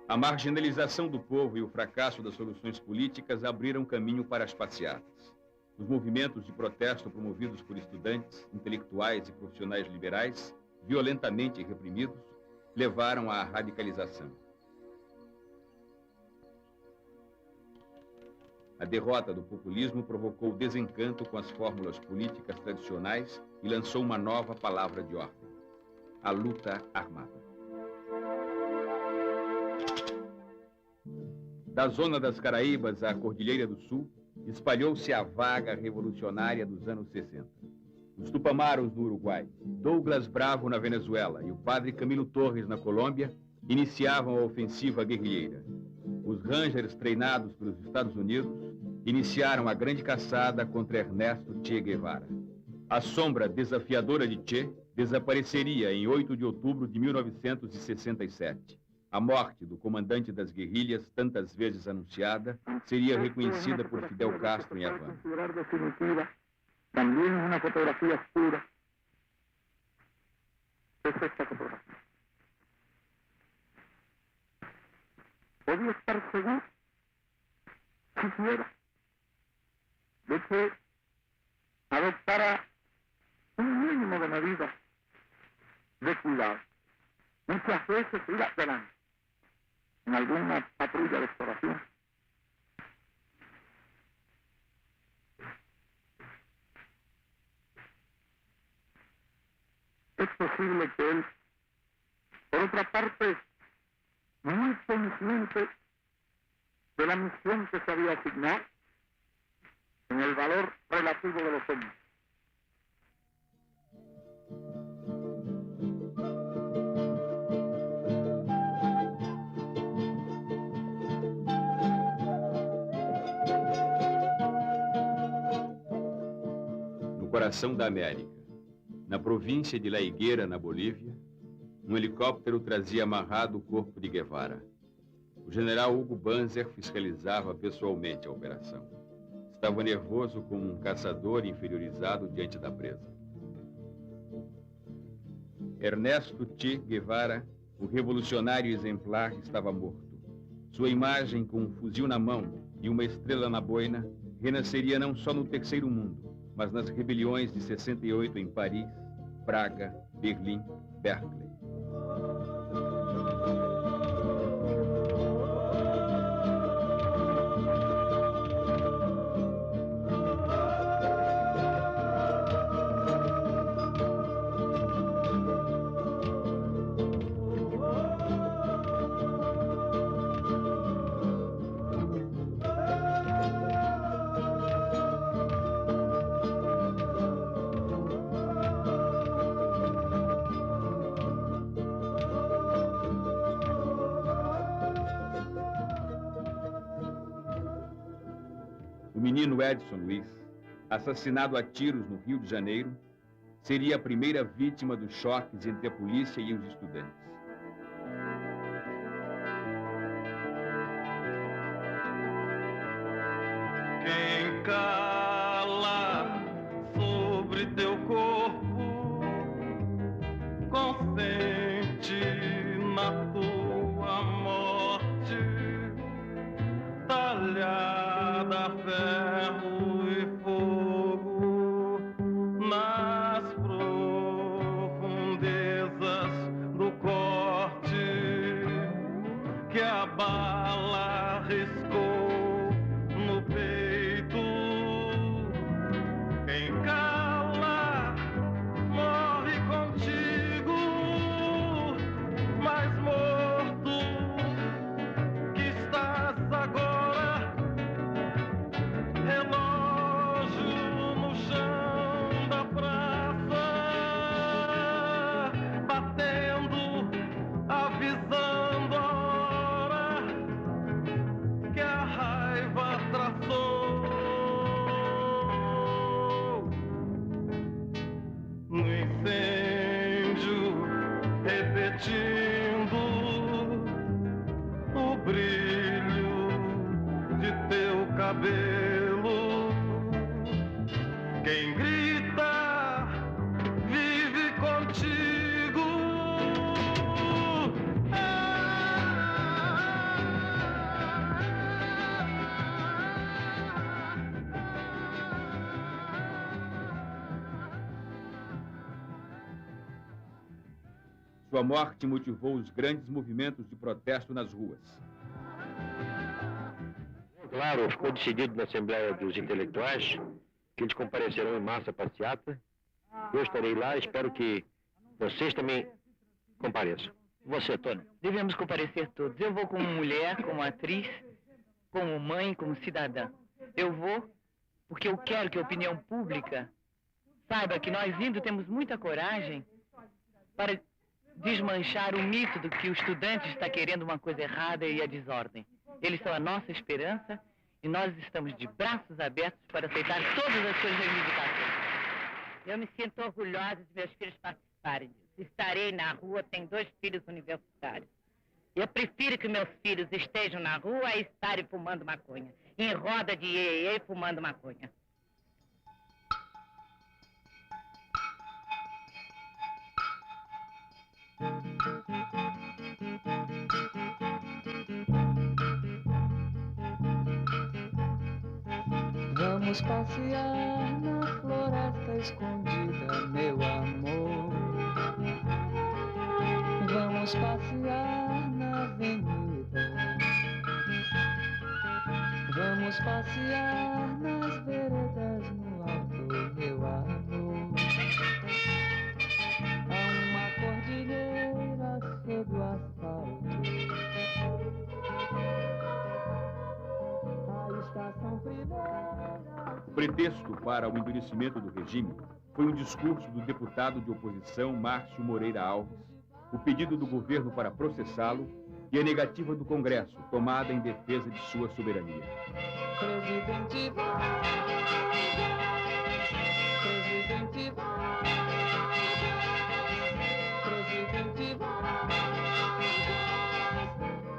A marginalização do povo e o fracasso das soluções políticas abriram caminho para as passeatas. Os movimentos de protesto promovidos por estudantes, intelectuais e profissionais liberais, violentamente reprimidos, levaram à radicalização. A derrota do populismo provocou desencanto com as fórmulas políticas tradicionais e lançou uma nova palavra de ordem: a luta armada. Da zona das Caraíbas à Cordilheira do Sul, espalhou-se a vaga revolucionária dos anos 60. Os Tupamaros no Uruguai, Douglas Bravo na Venezuela e o padre Camilo Torres na Colômbia iniciavam a ofensiva guerrilheira. Os Rangers, treinados pelos Estados Unidos, iniciaram a grande caçada contra Ernesto Che Guevara. A sombra desafiadora de Che desapareceria em 8 de outubro de 1967. A morte do comandante das guerrilhas, tantas vezes anunciada, seria reconhecida por Fidel Castro em Havana. También una fotografía oscura. Es esta fotografía. Podía estar seguro, siquiera, de que adoptara un mínimo de medidas de cuidado. Muchas veces iba adelante en alguna patrulla de exploración. Es posible que él, por otra parte, muy consciente de la misión que se había asignado, en el valor relativo de los hombres. No coração da América, na província de La Higuera, na Bolívia, um helicóptero trazia amarrado o corpo de Guevara. O general Hugo Banzer fiscalizava pessoalmente a operação. Estava nervoso como um caçador inferiorizado diante da presa. Ernesto Che Guevara o revolucionário exemplar estava morto. Sua imagem, com um fuzil na mão e uma estrela na boina, renasceria não só no Terceiro Mundo, mas nas rebeliões de 68 em Paris, Praga, Berlim, Berkeley. O menino Edson Luiz, assassinado a tiros no Rio de Janeiro, seria a primeira vítima dos choques entre a polícia e os estudantes. Quem cala sobre teu corpo consente na tua morte, talhada a ferro e fogo nas profundezas do corte que a bala riscou no peito. Quem cala morre contigo, mais morto que estás agora. Relógio no chão da praça, batendo, avisando a hora que a raiva traçou. No incêndio, repetindo o brilho de teu cabelo. Quem grita vive contigo. Sua morte motivou os grandes movimentos de protesto nas ruas. Claro, ficou decidido na Assembleia dos Intelectuais que eles comparecerão em massa à passeata. Eu estarei lá, espero que vocês também compareçam. Você, Tony? Devemos comparecer todos. Eu vou como mulher, como atriz, como mãe, como cidadã. Eu vou porque eu quero que a opinião pública saiba que nós índios temos muita coragem para desmanchar o mito do que o estudante está querendo uma coisa errada e a desordem. Eles são a nossa esperança e nós estamos de braços abertos para aceitar todas as suas reivindicações. Eu me sinto orgulhosa de meus filhos participarem disso. Estarei na rua, tenho 2 filhos universitários. Eu prefiro que meus filhos estejam na rua a estarem fumando maconha, em roda de iê fumando maconha. Vamos passear na floresta escondida, meu amor. Vamos passear na avenida. Vamos passear nas veredas no alto, meu amor. Há uma cordilheira sob o asfalto. A estação primeira. O pretexto para o endurecimento do regime foi um discurso do deputado de oposição Márcio Moreira Alves, o pedido do governo para processá-lo e a negativa do Congresso, tomada em defesa de sua soberania. Presidente, presidente, presidente,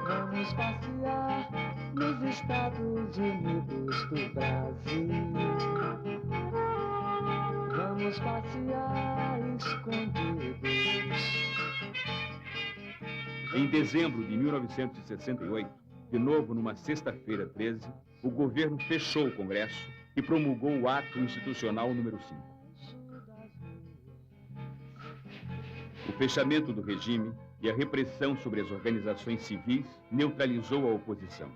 vamos passear nos Estados Unidos do Brasil. Vamos passear escondidos. Em dezembro de 1968, de novo numa sexta-feira 13, o governo fechou o Congresso e promulgou o Ato Institucional número 5. O fechamento do regime e a repressão sobre as organizações civis neutralizou a oposição.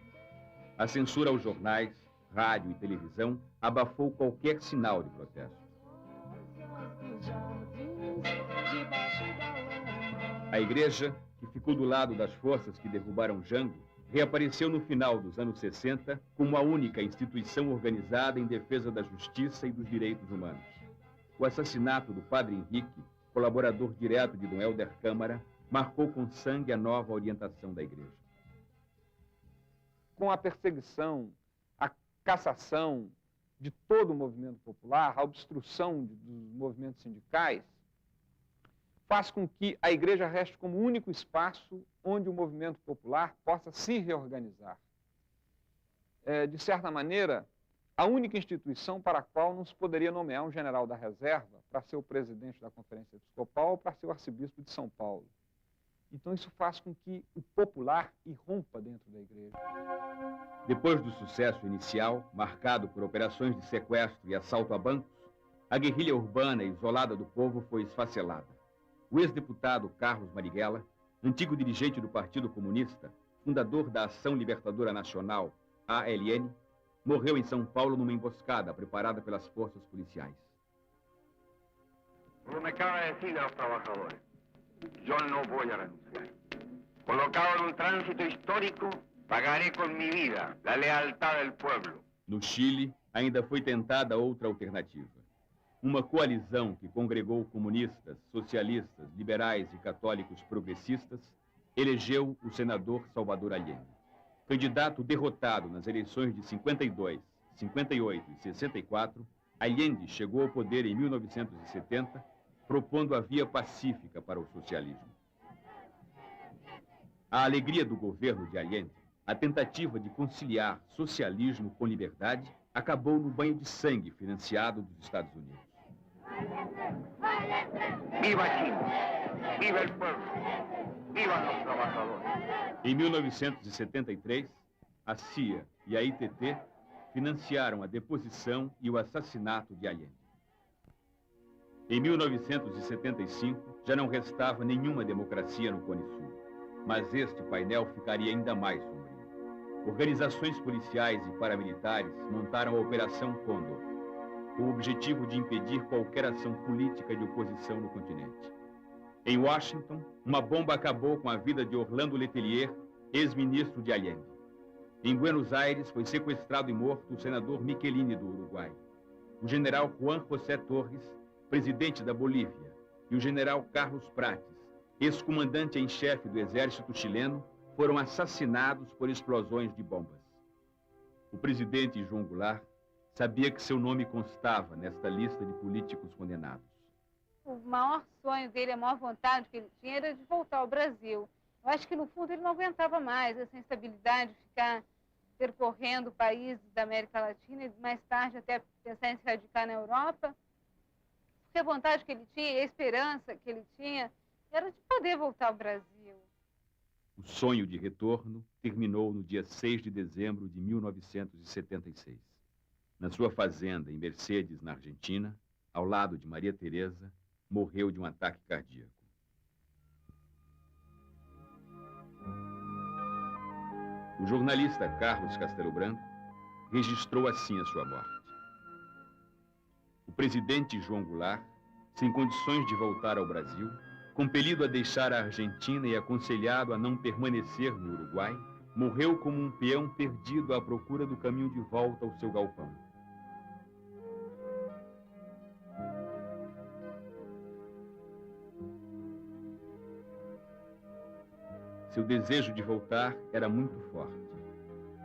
A censura aos jornais, rádio e televisão abafou qualquer sinal de protesto. A igreja, que ficou do lado das forças que derrubaram Jango, reapareceu no final dos anos 60 como a única instituição organizada em defesa da justiça e dos direitos humanos. O assassinato do padre Henrique, colaborador direto de Dom Helder Câmara, marcou com sangue a nova orientação da igreja. Com a perseguição, a cassação de todo o movimento popular, a obstrução dos movimentos sindicais, faz com que a igreja reste como único espaço onde o movimento popular possa se reorganizar. De certa maneira, a única instituição para a qual não se poderia nomear um general da reserva para ser o presidente da Conferência Episcopal ou para ser o arcebispo de São Paulo. Então isso faz com que o popular irrompa dentro da igreja. Depois do sucesso inicial, marcado por operações de sequestro e assalto a bancos, a guerrilha urbana isolada do povo foi esfacelada. O ex-deputado Carlos Marighella, antigo dirigente do Partido Comunista, fundador da Ação Libertadora Nacional, ALN, morreu em São Paulo numa emboscada preparada pelas forças policiais. Como me acaba de decir a los trabajadores, yo no voy a renunciar. Colocado en un tránsito histórico, pagaré con mi vida la lealtad del pueblo. No Chile, ainda foi tentada outra alternativa. Uma coalizão que congregou comunistas, socialistas, liberais e católicos progressistas, elegeu o senador Salvador Allende. Candidato derrotado nas eleições de 52, 58 e 64, Allende chegou ao poder em 1970, propondo a via pacífica para o socialismo. A alegria do governo de Allende, a tentativa de conciliar socialismo com liberdade, acabou no banho de sangue financiado dos Estados Unidos. Viva Chile, viva el pueblo, viva los trabajadores. Em 1973, a CIA e a ITT financiaram a deposição e o assassinato de Allende. Em 1975, já não restava nenhuma democracia no Cone Sul, mas este painel ficaria ainda mais sombrio. Organizações policiais e paramilitares montaram a Operação Condor, com o objetivo de impedir qualquer ação política de oposição no continente. Em Washington, uma bomba acabou com a vida de Orlando Letelier, ex-ministro de Allende. Em Buenos Aires, foi sequestrado e morto o senador Michelini do Uruguai. O general Juan José Torres, presidente da Bolívia, e o general Carlos Prates, ex-comandante em chefe do exército chileno, foram assassinados por explosões de bombas. O presidente João Goulart sabia que seu nome constava nesta lista de políticos condenados. O maior sonho dele, a maior vontade que ele tinha era de voltar ao Brasil. Eu acho que, no fundo, ele não aguentava mais essa instabilidade de ficar percorrendo países da América Latina e, mais tarde, até pensar em se radicar na Europa. Porque a vontade que ele tinha, a esperança que ele tinha, era de poder voltar ao Brasil. O sonho de retorno terminou no dia 6 de dezembro de 1976. Na sua fazenda, em Mercedes, na Argentina, ao lado de Maria Teresa, morreu de um ataque cardíaco. O jornalista Carlos Castelo Branco registrou assim a sua morte. O presidente João Goulart, sem condições de voltar ao Brasil, compelido a deixar a Argentina e aconselhado a não permanecer no Uruguai, morreu como um peão perdido à procura do caminho de volta ao seu galpão. Seu desejo de voltar era muito forte.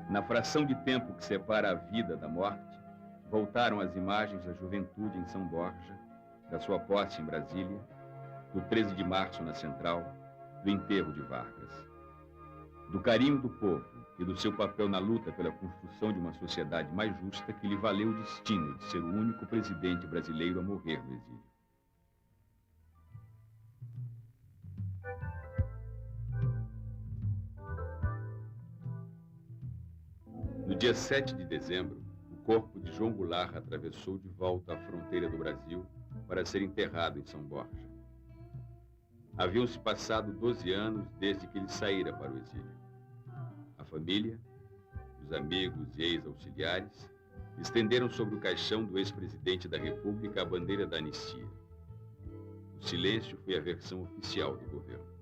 Na fração de tempo que separa a vida da morte, voltaram as imagens da juventude em São Borja, da sua posse em Brasília, do 13 de março na Central, do enterro de Vargas. Do carinho do povo e do seu papel na luta pela construção de uma sociedade mais justa que lhe valeu o destino de ser o único presidente brasileiro a morrer no exílio. dia 7 de dezembro, o corpo de João Goulart atravessou de volta a fronteira do Brasil para ser enterrado em São Borja. Haviam-se passado 12 anos desde que ele saíra para o exílio. A família, os amigos e ex-auxiliares estenderam sobre o caixão do ex-presidente da República a bandeira da anistia. O silêncio foi a versão oficial do governo.